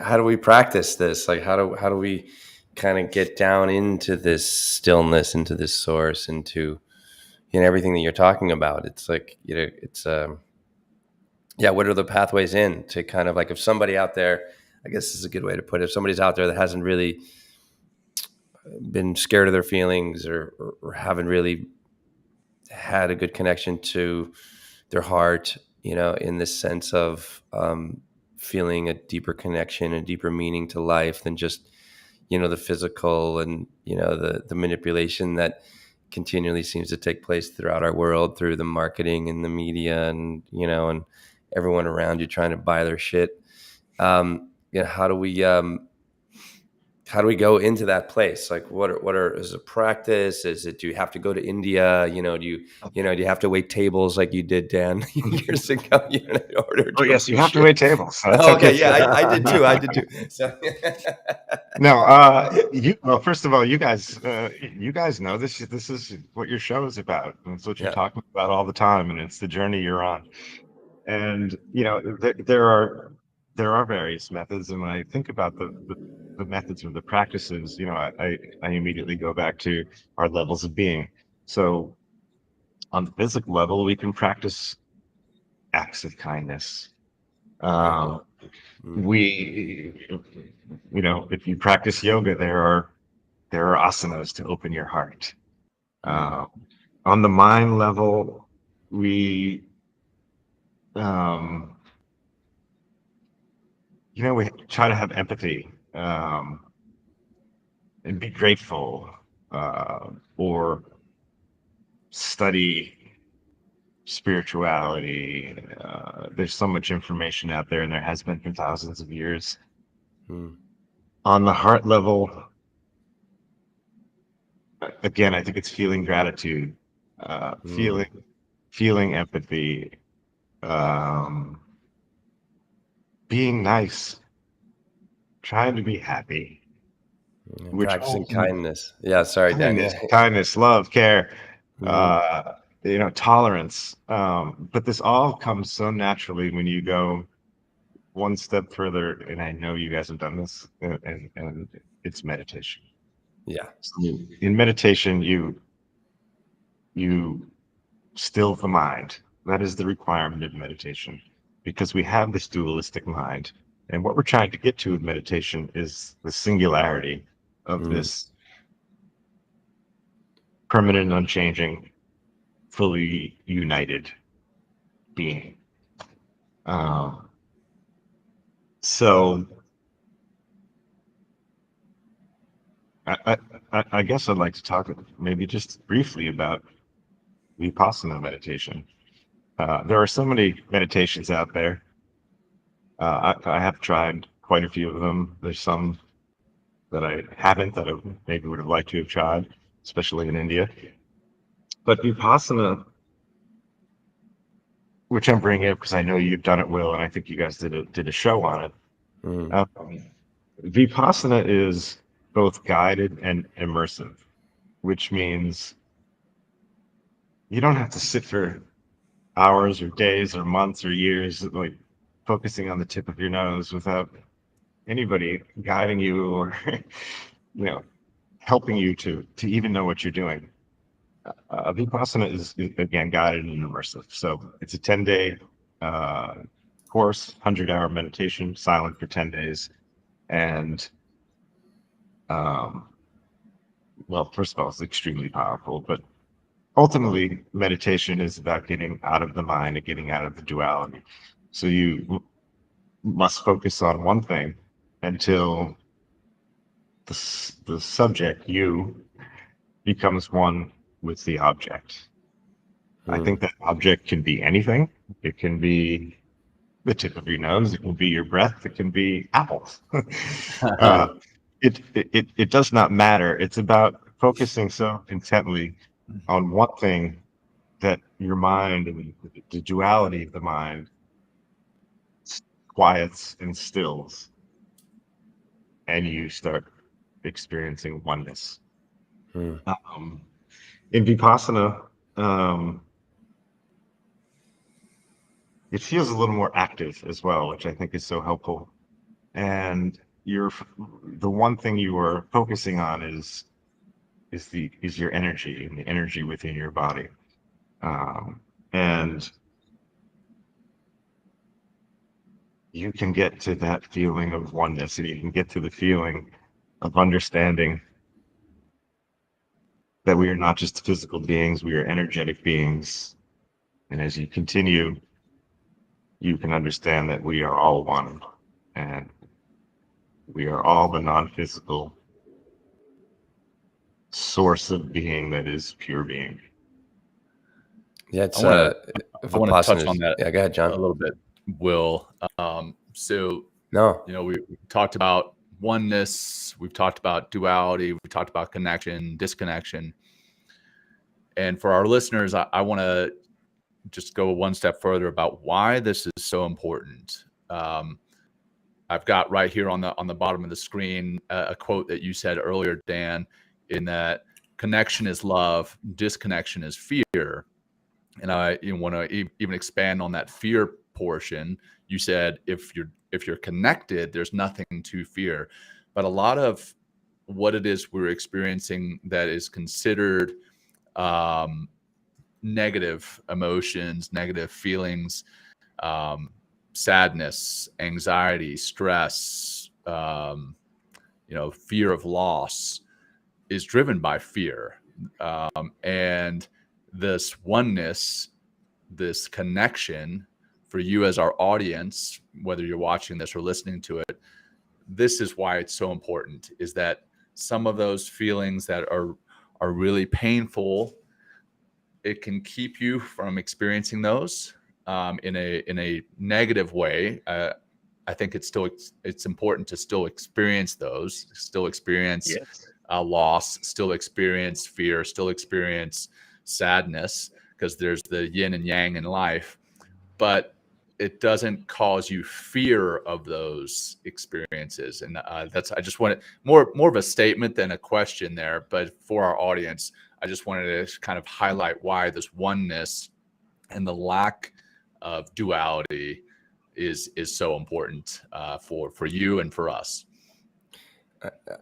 S2: how do we practice this? Like how do we kind of get down into this stillness, into this source, into everything that you're talking about? It's like it's yeah. What are the pathways in to kind of like if somebody out there, I guess this is a good way to put it. If somebody's out there that hasn't really been scared of their feelings or haven't really had a good connection to their heart, in this sense of feeling a deeper connection, a deeper meaning to life than just, the physical and, the manipulation that continually seems to take place throughout our world through the marketing and the media and, and everyone around you trying to buy their shit. How do we go into that place? Like, is it practice? Is it, do you have to go to India? Do you have to wait tables like you did, Dan, years ago, in order
S4: Oh
S2: to
S4: yes, you have to wait
S2: appreciate?
S4: tables. That's
S2: Oh, okay.
S4: okay.
S2: Yeah, I did too. I did too. So,
S4: No, well, first of all, you guys know this. This is what your show is about. And it's what you're
S2: yeah.
S4: talking about all the time, and it's the journey you're on. And there are various methods, and when I think about the methods or the practices, I immediately go back to our levels of being. So on the physical level, we can practice acts of kindness. Um, we, if you practice yoga, there are asanas to open your heart. On the mind level, we um, we try to have empathy, and be grateful, or study spirituality. There's so much information out there, and there has been for thousands of years. On the heart level, again, I think it's feeling gratitude, feeling empathy, being nice, trying to be happy, which
S2: Practicing kindness. Yeah. Sorry, Dan.
S4: kindness, love, care,
S2: Mhm.
S4: tolerance. But this all comes so naturally when you go one step further, and I know you guys have done this, and it's meditation.
S2: Yeah.
S4: So in meditation, you still the mind. That is the requirement of meditation, because we have this dualistic mind. And what we're trying to get to in meditation is the singularity of this permanent, unchanging, fully united being. So I guess I'd like to talk maybe just briefly about Vipassana meditation. There are so many meditations out there. I have tried quite a few of them. There's some that I haven't, that I maybe would have liked to have tried, especially in India. But Vipassana, which I'm bringing up because I know you've done it, Will, and I think you guys did a show on it. Vipassana is both guided and immersive, which means you don't have to sit for hours or days or months or years, like focusing on the tip of your nose without anybody guiding you or you know helping you to even know what you're doing. Vipassana is again guided and immersive. So it's a 10-day course, 100-hour meditation, silent for 10 days. And well, first of all, it's extremely powerful, but ultimately meditation is about getting out of the mind and getting out of the duality. So you must focus on one thing until the subject, you, becomes one with the object. I think that object can be anything. It can be the tip of your nose. It can be your breath. It can be apples. It does not matter. It's about focusing so intently on one thing, that your mind and the duality of the mind quiets and stills, and you start experiencing oneness.
S2: Hmm.
S4: In Vipassana, it feels a little more active as well, which I think is so helpful. And the one thing you are focusing on is your energy and the energy within your body. And you can get to that feeling of oneness, and you can get to the feeling of understanding that we are not just physical beings, we are energetic beings. And as you continue, you can understand that we are all one, and we are all the non-physical source of being that is pure being.
S2: Yeah, it's
S3: I want to touch on
S2: Vipassana.
S3: that
S2: Yeah, go ahead, John.
S3: a little bit, Will. So,
S2: No.
S3: we talked about oneness, we've talked about duality, we've talked about connection, disconnection. And for our listeners, I want to just go one step further about why this is so important. I've got right here on the bottom of the screen a quote that you said earlier, Dan, in that connection is love, disconnection is fear. And I want to even expand on that fear portion. You said if you're connected, there's nothing to fear. But a lot of what it is we're experiencing that is considered negative emotions, negative feelings, sadness, anxiety, stress, fear of loss, is driven by fear. And this oneness, this connection for you as our audience, whether you're watching this or listening to it, this is why it's so important, is that some of those feelings that are really painful, it can keep you from experiencing those in a negative way. I think it's important to still experience those, still experience loss, still experience fear, still experience sadness, because there's the yin and yang in life, but it doesn't cause you fear of those experiences. And I just wanted more of a statement than a question there, but for our audience, I just wanted to kind of highlight why this oneness and the lack of duality is so important for you and for us.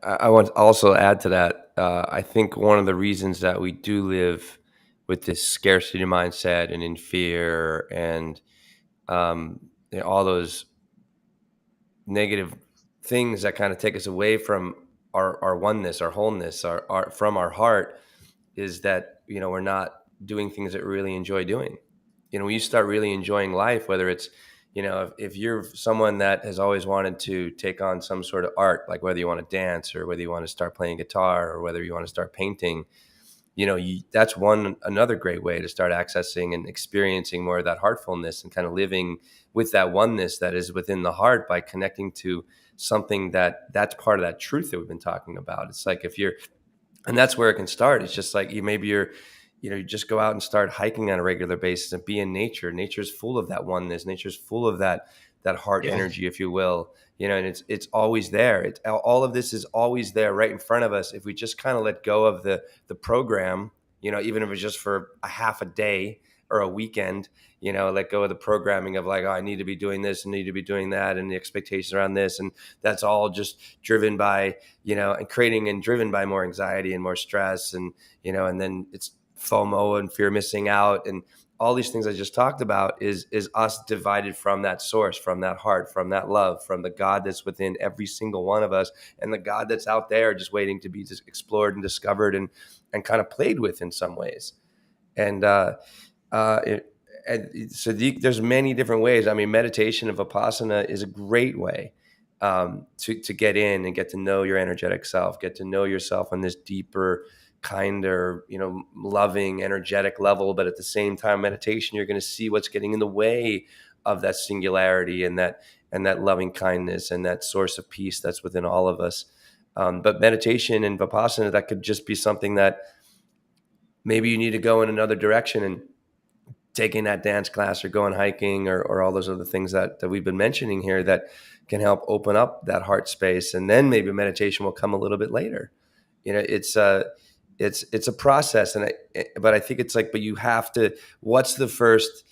S2: I want to also add to that. I think one of the reasons that we do live with this scarcity mindset and in fear and all those negative things that kind of take us away from our oneness, our wholeness, our from our heart, is that we're not doing things that we really enjoy doing. When you start really enjoying life, whether it's if you're someone that has always wanted to take on some sort of art, like whether you want to dance or whether you want to start playing guitar or whether you want to start painting, that's another great way to start accessing and experiencing more of that heartfulness and kind of living with that oneness that is within the heart by connecting to something that's part of that truth that we've been talking about. It's like and that's where it can start. It's just like you just go out and start hiking on a regular basis and be in nature. Nature's full of that oneness. Nature's full of that heart energy, if you will. And it's always there. All of this is always there right in front of us. If we just kind of let go of the program, even if it's just for a half a day or a weekend, let go of the programming of like, oh, I need to be doing this and need to be doing that, and the expectations around this. And that's all just driven by, and creating and driven by more anxiety and more stress. And, and then it's FOMO and fear of missing out. And all these things I just talked about is us divided from that source, from that heart, from that love, from the God that's within every single one of us, and the God that's out there just waiting to be just explored and discovered and kind of played with in some ways. And there's many different ways. I mean, meditation and Vipassana is a great way to get in and get to know your energetic self, get to know yourself on this deeper, kinder, loving, energetic level. But at the same time, meditation, you're going to see what's getting in the way of that singularity and that loving kindness and that source of peace that's within all of us. But meditation and Vipassana, that could just be something that maybe you need to go in another direction and taking that dance class or going hiking or all those other things that we've been mentioning here that can help open up that heart space. And then maybe meditation will come a little bit later. It's a process. But I think it's like, but you have to, what's the first,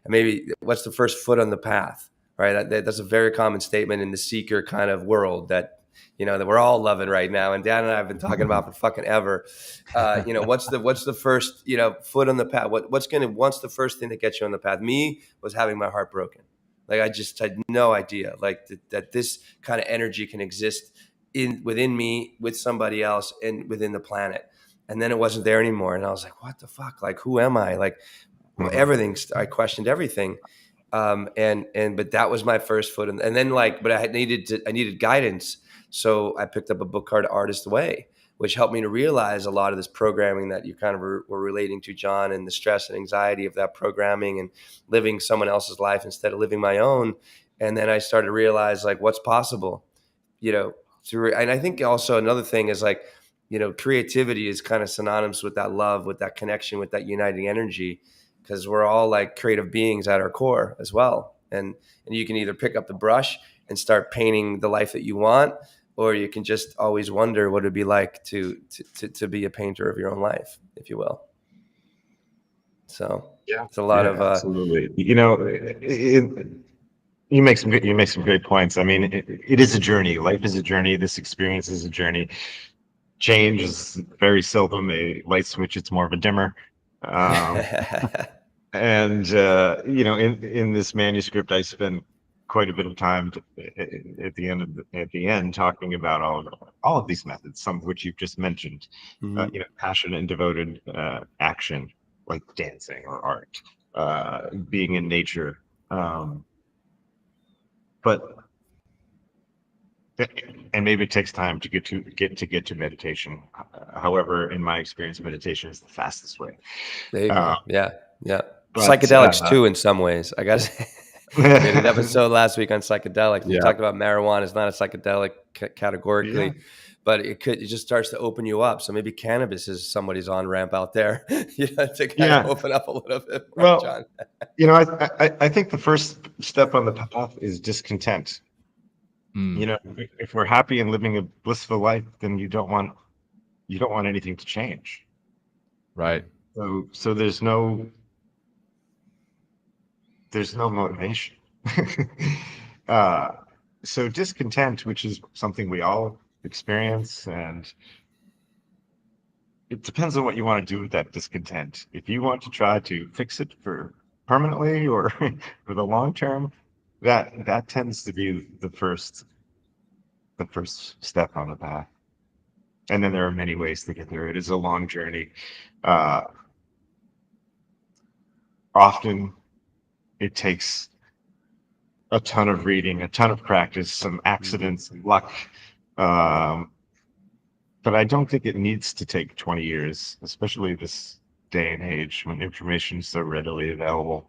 S2: maybe what's the first foot on the path, right? That's a very common statement in the seeker kind of world that we're all loving right now. And Dan and I have been talking about for fucking ever. What's the first, foot on the path? What's the first thing that gets you on the path? Me was having my heart broken. Like, I just had no idea like that this kind of energy can exist within me, with somebody else, and within the planet. And then it wasn't there anymore. And I was like, what the fuck? Like, who am I? Like, everything, I questioned everything. But that was my first foot. And then but I needed guidance. So I picked up a book called Artist Way, which helped me to realize a lot of this programming that you kind of were relating to, John, and the stress and anxiety of that programming and living someone else's life instead of living my own. And then I started to realize like what's possible, and I think also another thing is like, creativity is kind of synonymous with that love, with that connection, with that uniting energy, because we're all like creative beings at our core as well. And you can either pick up the brush and start painting the life that you want, or you can just always wonder what it'd be like to be a painter of your own life, if you will. So it's a lot of
S4: absolutely. You make some great points. I mean, it is a journey. Life is a journey. This experience is a journey. Change is very seldom a light switch. It's more of a dimmer. And in this manuscript, I spent quite a bit of time at the end talking about all of these methods, some of which you've just mentioned. Passionate and devoted action, like dancing or art, being in nature, and maybe it takes time to get to meditation. However, in my experience, meditation is the fastest way.
S2: There you go. Yeah. Psychedelics too, in some ways. I gotta say, we did an episode last week on psychedelics. We talked about marijuana. It's not a psychedelic categorically, but it just starts to open you up. So maybe cannabis is somebody's on ramp out there, to kind of open up a little bit more,
S4: well,
S2: John.
S4: I think the first step on the path is discontent. If we're happy and living a blissful life, then you don't want anything to change.
S3: Right.
S4: So there's no motivation. So discontent, which is something we all experience, and it depends on what you want to do with that discontent. If you want to try to fix it for permanently or for the long term, that tends to be the first step on the path. And then there are many ways to get there. It is a long journey. Often it takes a ton of reading, a ton of practice, some accidents, and luck. But I don't think it needs to take 20 years, especially this day and age when information is so readily available.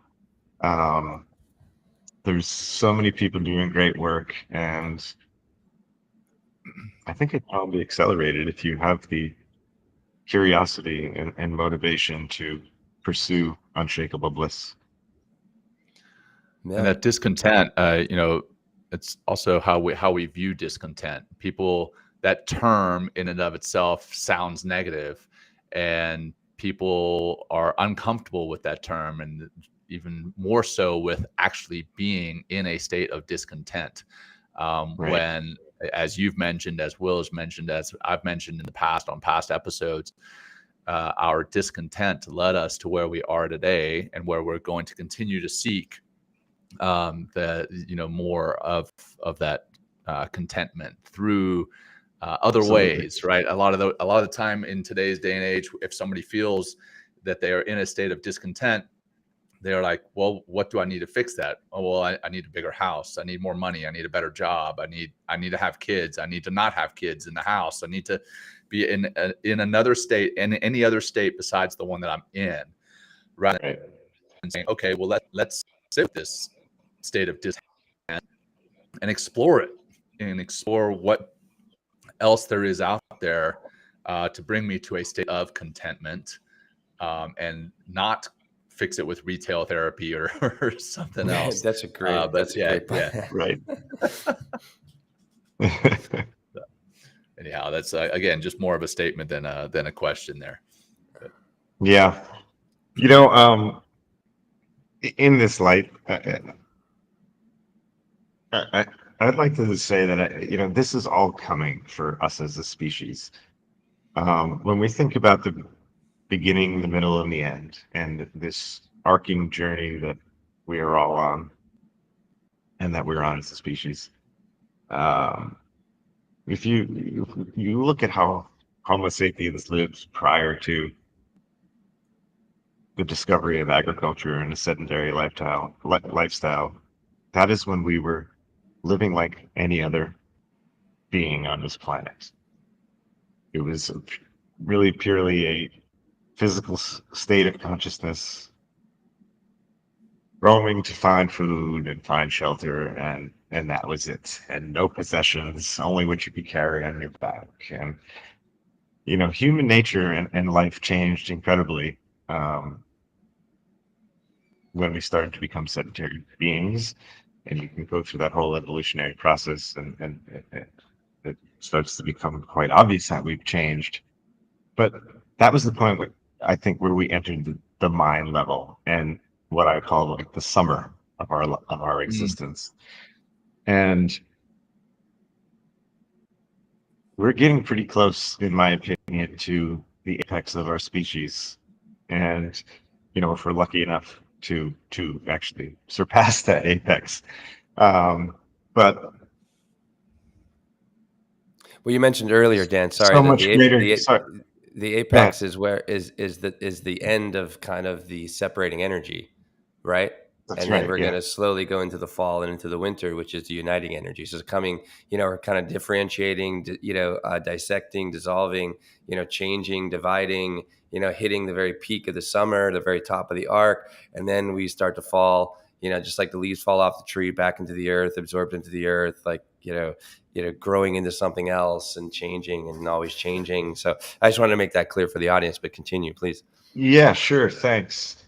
S4: There's so many people doing great work, and I think it can all be accelerated if you have the curiosity and motivation to pursue unshakable bliss.
S3: Yeah. And that discontent, it's also how we view discontent. People, that term in and of itself sounds negative, and people are uncomfortable with that term, and even more so with actually being in a state of discontent. When, as you've mentioned, as Will has mentioned, as I've mentioned in the past on past episodes, our discontent led us to where we are today, and where we're going to continue to seek more of that contentment through other ways, right? A lot of the time in today's day and age, if somebody feels that they are in a state of discontent, they're like, well, what do I need to fix that? Oh, well, I need a bigger house. I need more money. I need a better job. I need to have kids. I need to not have kids in the house. I need to be in another state, in any other state besides the one that I'm in, rather than saying, okay, well, let's sit with this state of discontent and explore it, and explore what else there is out there to bring me to a state of contentment. and not fix it with retail therapy or something else.
S2: That's a great point.
S4: Right.
S3: Anyhow, that's again just more of a statement than a question there. But.
S4: Yeah, in this light, I'd like to say that this is all coming for us as a species. When we think about the beginning, the middle, and the end, and this arcing journey that we are all on, and that we're on as a species, if you look at how Homo sapiens lived prior to the discovery of agriculture and a sedentary lifestyle, that is when we were living like any other being on this planet. It was really purely a physical state of consciousness, roaming to find food and find shelter, and that was it. And no possessions, only what you could carry on your back. And human nature and life changed incredibly when we started to become sedentary beings. And you can go through that whole evolutionary process, and it starts to become quite obvious that we've changed. But that was the point where we entered the mind level, and what I call like the summer of our existence. And we're getting pretty close, in my opinion, to the apex of our species. And if we're lucky enough to actually surpass that apex. But
S2: well, you mentioned earlier, Dan, sorry,
S4: so
S2: that
S4: much greater.
S2: The apex is where is the end of kind of the separating energy, right?
S4: That's
S2: and
S4: right,
S2: then we're
S4: yeah.
S2: going to slowly go into the fall and into the winter, which is the uniting energy. So it's coming, we're kind of differentiating, dissecting, dissolving, changing, dividing, hitting the very peak of the summer, the very top of the arc. And then we start to fall, just like the leaves fall off the tree back into the earth, absorbed into the earth, like, growing into something else and changing and always changing. So I just wanted to make that clear for the audience, but continue, please.
S4: Yeah, sure. Thanks.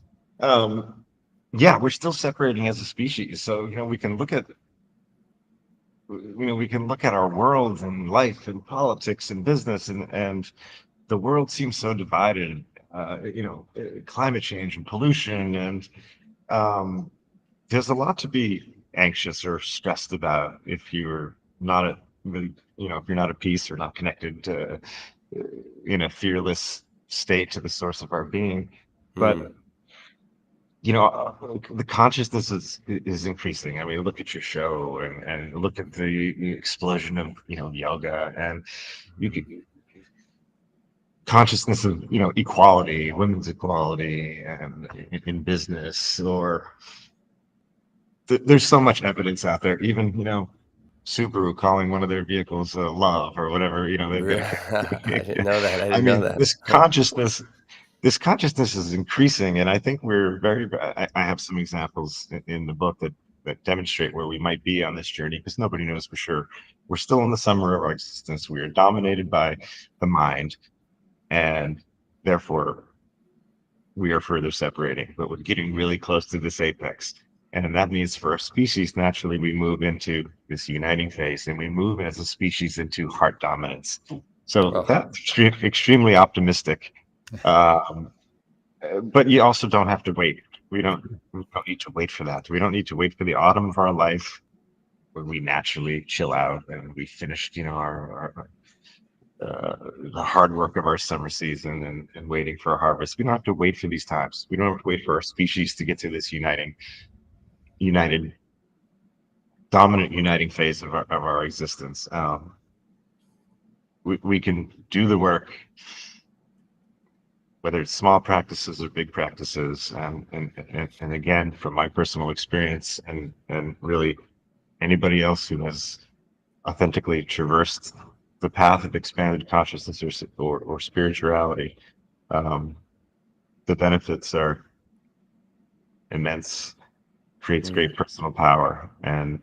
S4: Yeah, we're still separating as a species. So, we can look at our world and life and politics and business, and the world seems so divided. Climate change and pollution, and there's a lot to be anxious or stressed about if you're not if you're not at peace or not connected to, in a fearless state, to the source of our being. But the consciousness is increasing. I mean, look at your show and look at the explosion of yoga, and you could consciousness of equality, women's equality, and in business, or there's so much evidence out there. Even Subaru calling one of their vehicles love or whatever.
S2: I didn't know that.
S4: I mean,
S2: that.
S4: This consciousness is increasing, and I think we're I have some examples in the book that demonstrate where we might be on this journey, because nobody knows for sure. We're still in the summer of our existence. We are dominated by the mind, and therefore we are further separating, but we're getting really close to this apex. And that means for our species, naturally, we move into this uniting phase, and we move as a species into heart dominance. So that's extremely optimistic. But you also don't have to wait. We don't need to wait for that. We don't need to wait for the autumn of our life, when we naturally chill out and we finished, the hard work of our summer season and waiting for a harvest. We don't have to wait for these times. We don't have to wait for our species to get to this dominant uniting phase of our existence. We can do the work, whether it's small practices or big practices. And again, from my personal experience, and really anybody else who has authentically traversed the path of expanded consciousness or spirituality, the benefits are immense, creates great personal power, and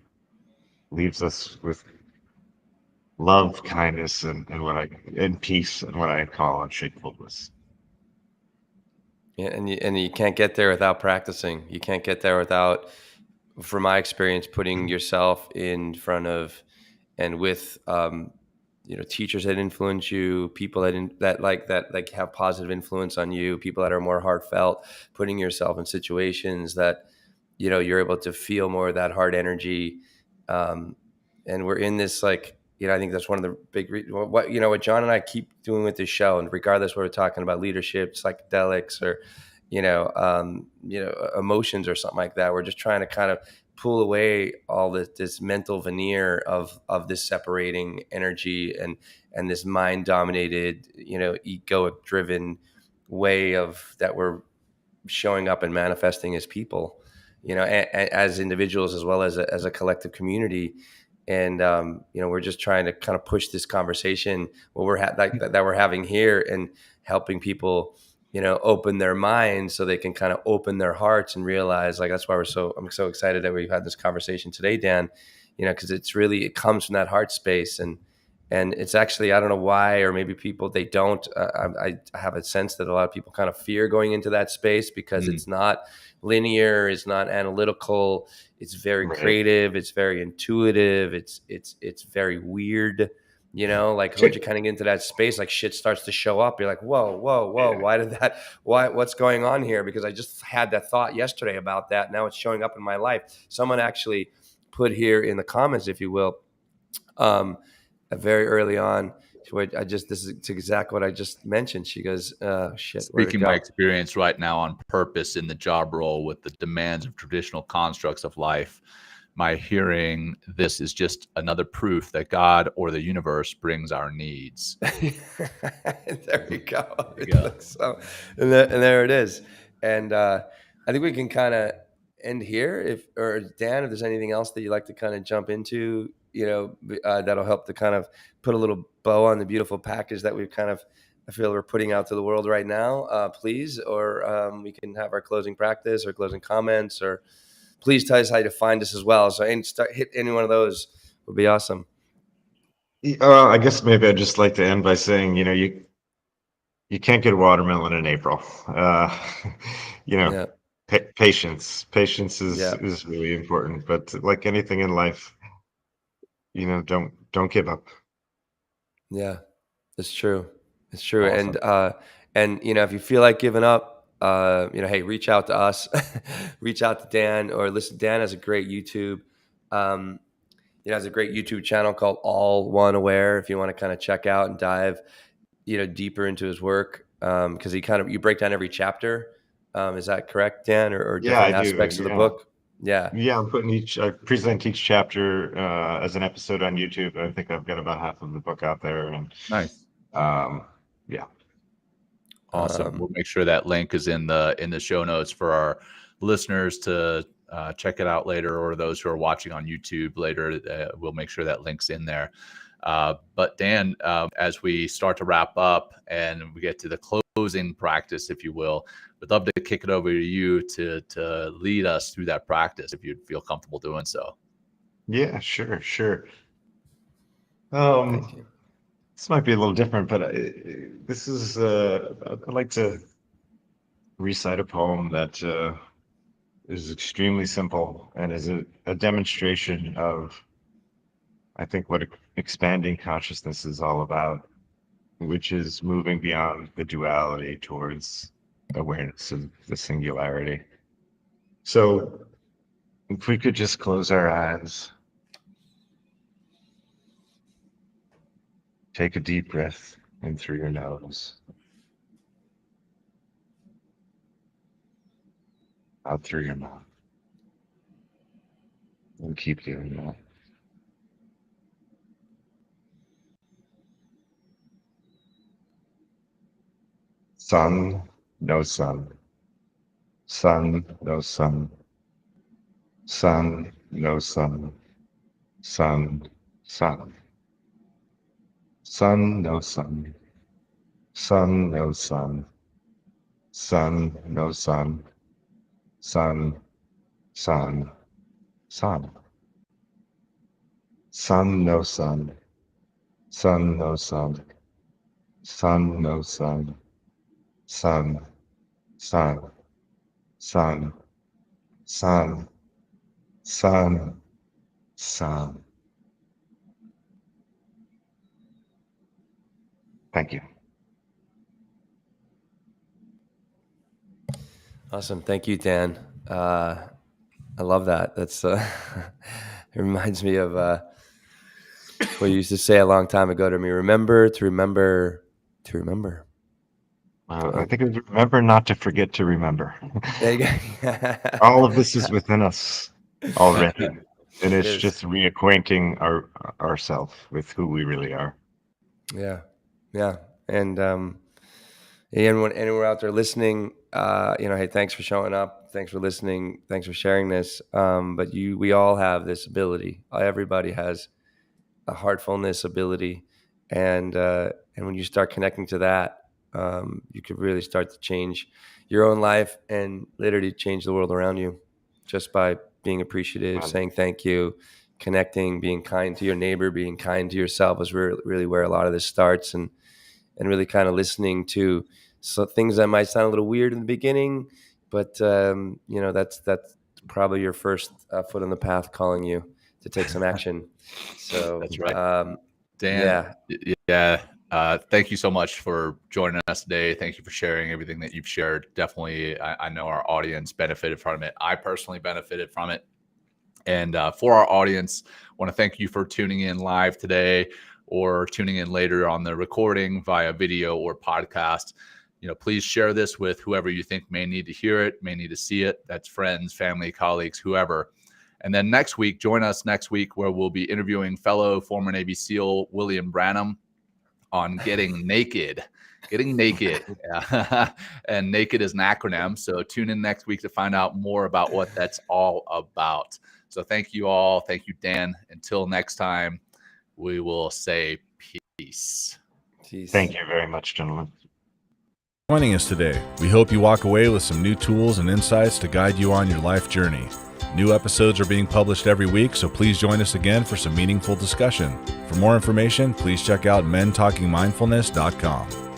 S4: leaves us with love, kindness, and peace, and what I call unshakable bliss.
S2: Yeah, and you can't get there without practicing. You can't get there without, from my experience, putting yourself in front of and with teachers that influence you, people that have positive influence on you, people that are more heartfelt, putting yourself in situations that you're able to feel more of that heart energy. And we're in this, like, I think that's one of the big what John and I keep doing with this show, and regardless whether we're talking about leadership, psychedelics, or emotions or something like that, we're just trying to kind of pull away all this mental veneer of this separating energy and this mind dominated, egoic driven way of that we're showing up and manifesting as people, as individuals, as well as a collective community. And we're just trying to kind of push this conversation what we're that we're having here, and helping people open their minds so they can kind of open their hearts and realize, like, that's why I'm so excited that we've had this conversation today, Dan, because it comes from that heart space. And it's actually, I don't know why, or maybe people, they don't, I have a sense that a lot of people kind of fear going into that space because it's not linear, it's not analytical, it's very creative, it's very intuitive, it's very weird, like once you kind of get into that space, like shit starts to show up. You're like, whoa, what's going on here? Because I just had that thought yesterday about that. Now it's showing up in my life. Someone actually put here in the comments, if you will, very early on, this is exactly what I just mentioned. She goes, shit.
S3: Speaking my experience right now on purpose in the job role with the demands of traditional constructs of life, my hearing this is just another proof that God or the universe brings our needs.
S2: There you go. So, and there it is. And I think we can kind of end here. Dan, if there's anything else that you'd like to kind of jump into, that'll help to kind of put a little bow on the beautiful package that we've kind of, I feel we're putting out to the world right now, please. Or we can have our closing practice or closing comments, or please tell us how to find us as well. So hit any one of those would be awesome.
S4: I guess maybe I'd just like to end by saying, you can't get a watermelon in April. Patience is really important. But like anything in life, don't give up.
S2: Yeah, it's true. It's true. Awesome. And if you feel like giving up, hey, reach out to us, reach out to Dan, or listen. Dan has a great YouTube, has a great YouTube channel called All One Aware. If you want to kind of check out and dive, deeper into his work, because you break down every chapter. Is that correct, Dan, or different aspects of the book? Yeah.
S4: I present each chapter as an episode on YouTube. I think I've got about half of the book out there. And
S3: nice.
S4: Yeah.
S3: Awesome. We'll make sure that link is in the show notes for our listeners to check it out later, or those who are watching on YouTube later. We'll make sure that link's in there. But Dan, as we start to wrap up and we get to the closing practice, if you will, we'd love to kick it over to you to lead us through that practice, if you'd feel comfortable doing so.
S4: Yeah, sure. Thank you. This might be a little different, but this is, I'd like to recite a poem that is extremely simple and is a demonstration of, I think, what expanding consciousness is all about, which is moving beyond the duality towards awareness of the singularity. So if we could just close our eyes, take a deep breath in through your nose, out through your mouth, and keep doing that. Sun, no sun. Sun, no sun. Sun, no sun. Sun, sun. Sun, no sun. Sun, no sun. Sun, no sun. Sun, sun, sun. Sun, no sun. Sun, no sun. Sun, no sun. Sun, sun, sun, sun, sun, sun. Thank you.
S2: Awesome. Thank you, Dan. I love that. That's it reminds me of what you used to say a long time ago to me. Remember to remember to remember.
S4: I think it was remember not to forget to remember.
S2: There you go.
S4: All of this is within us already. And
S2: It
S4: it's
S2: is.
S4: just reacquainting ourselves with who we really are.
S2: Yeah. Yeah. And anyone out there listening, hey, thanks for showing up. Thanks for listening. Thanks for sharing this. But we all have this ability. Everybody has a heartfulness ability. And when you start connecting to that, you could really start to change your own life and literally change the world around you just by being appreciative, saying thank you, connecting, being kind to your neighbor, being kind to yourself is really where a lot of this starts, and really kind of listening to things that might sound a little weird in the beginning, but that's probably your first foot on the path calling you to take some action. So
S3: that's right. Dan, yeah. Thank you so much for joining us today. Thank you for sharing everything that you've shared. Definitely, I know our audience benefited from it. I personally benefited from it. And for our audience, I want to thank you for tuning in live today or tuning in later on the recording via video or podcast. Please share this with whoever you think may need to hear it, may need to see it. That's friends, family, colleagues, whoever. And then join us next week where we'll be interviewing fellow former Navy SEAL William Branham on getting naked. And naked is an acronym. So tune in next week to find out more about what that's all about. So thank you all. Thank you, Dan. Until next time, we will say peace.
S4: Thank you very much, gentlemen.
S1: Joining us today. We hope you walk away with some new tools and insights to guide you on your life journey. New episodes are being published every week, so please join us again for some meaningful discussion. For more information, please check out mentalkingmindfulness.com.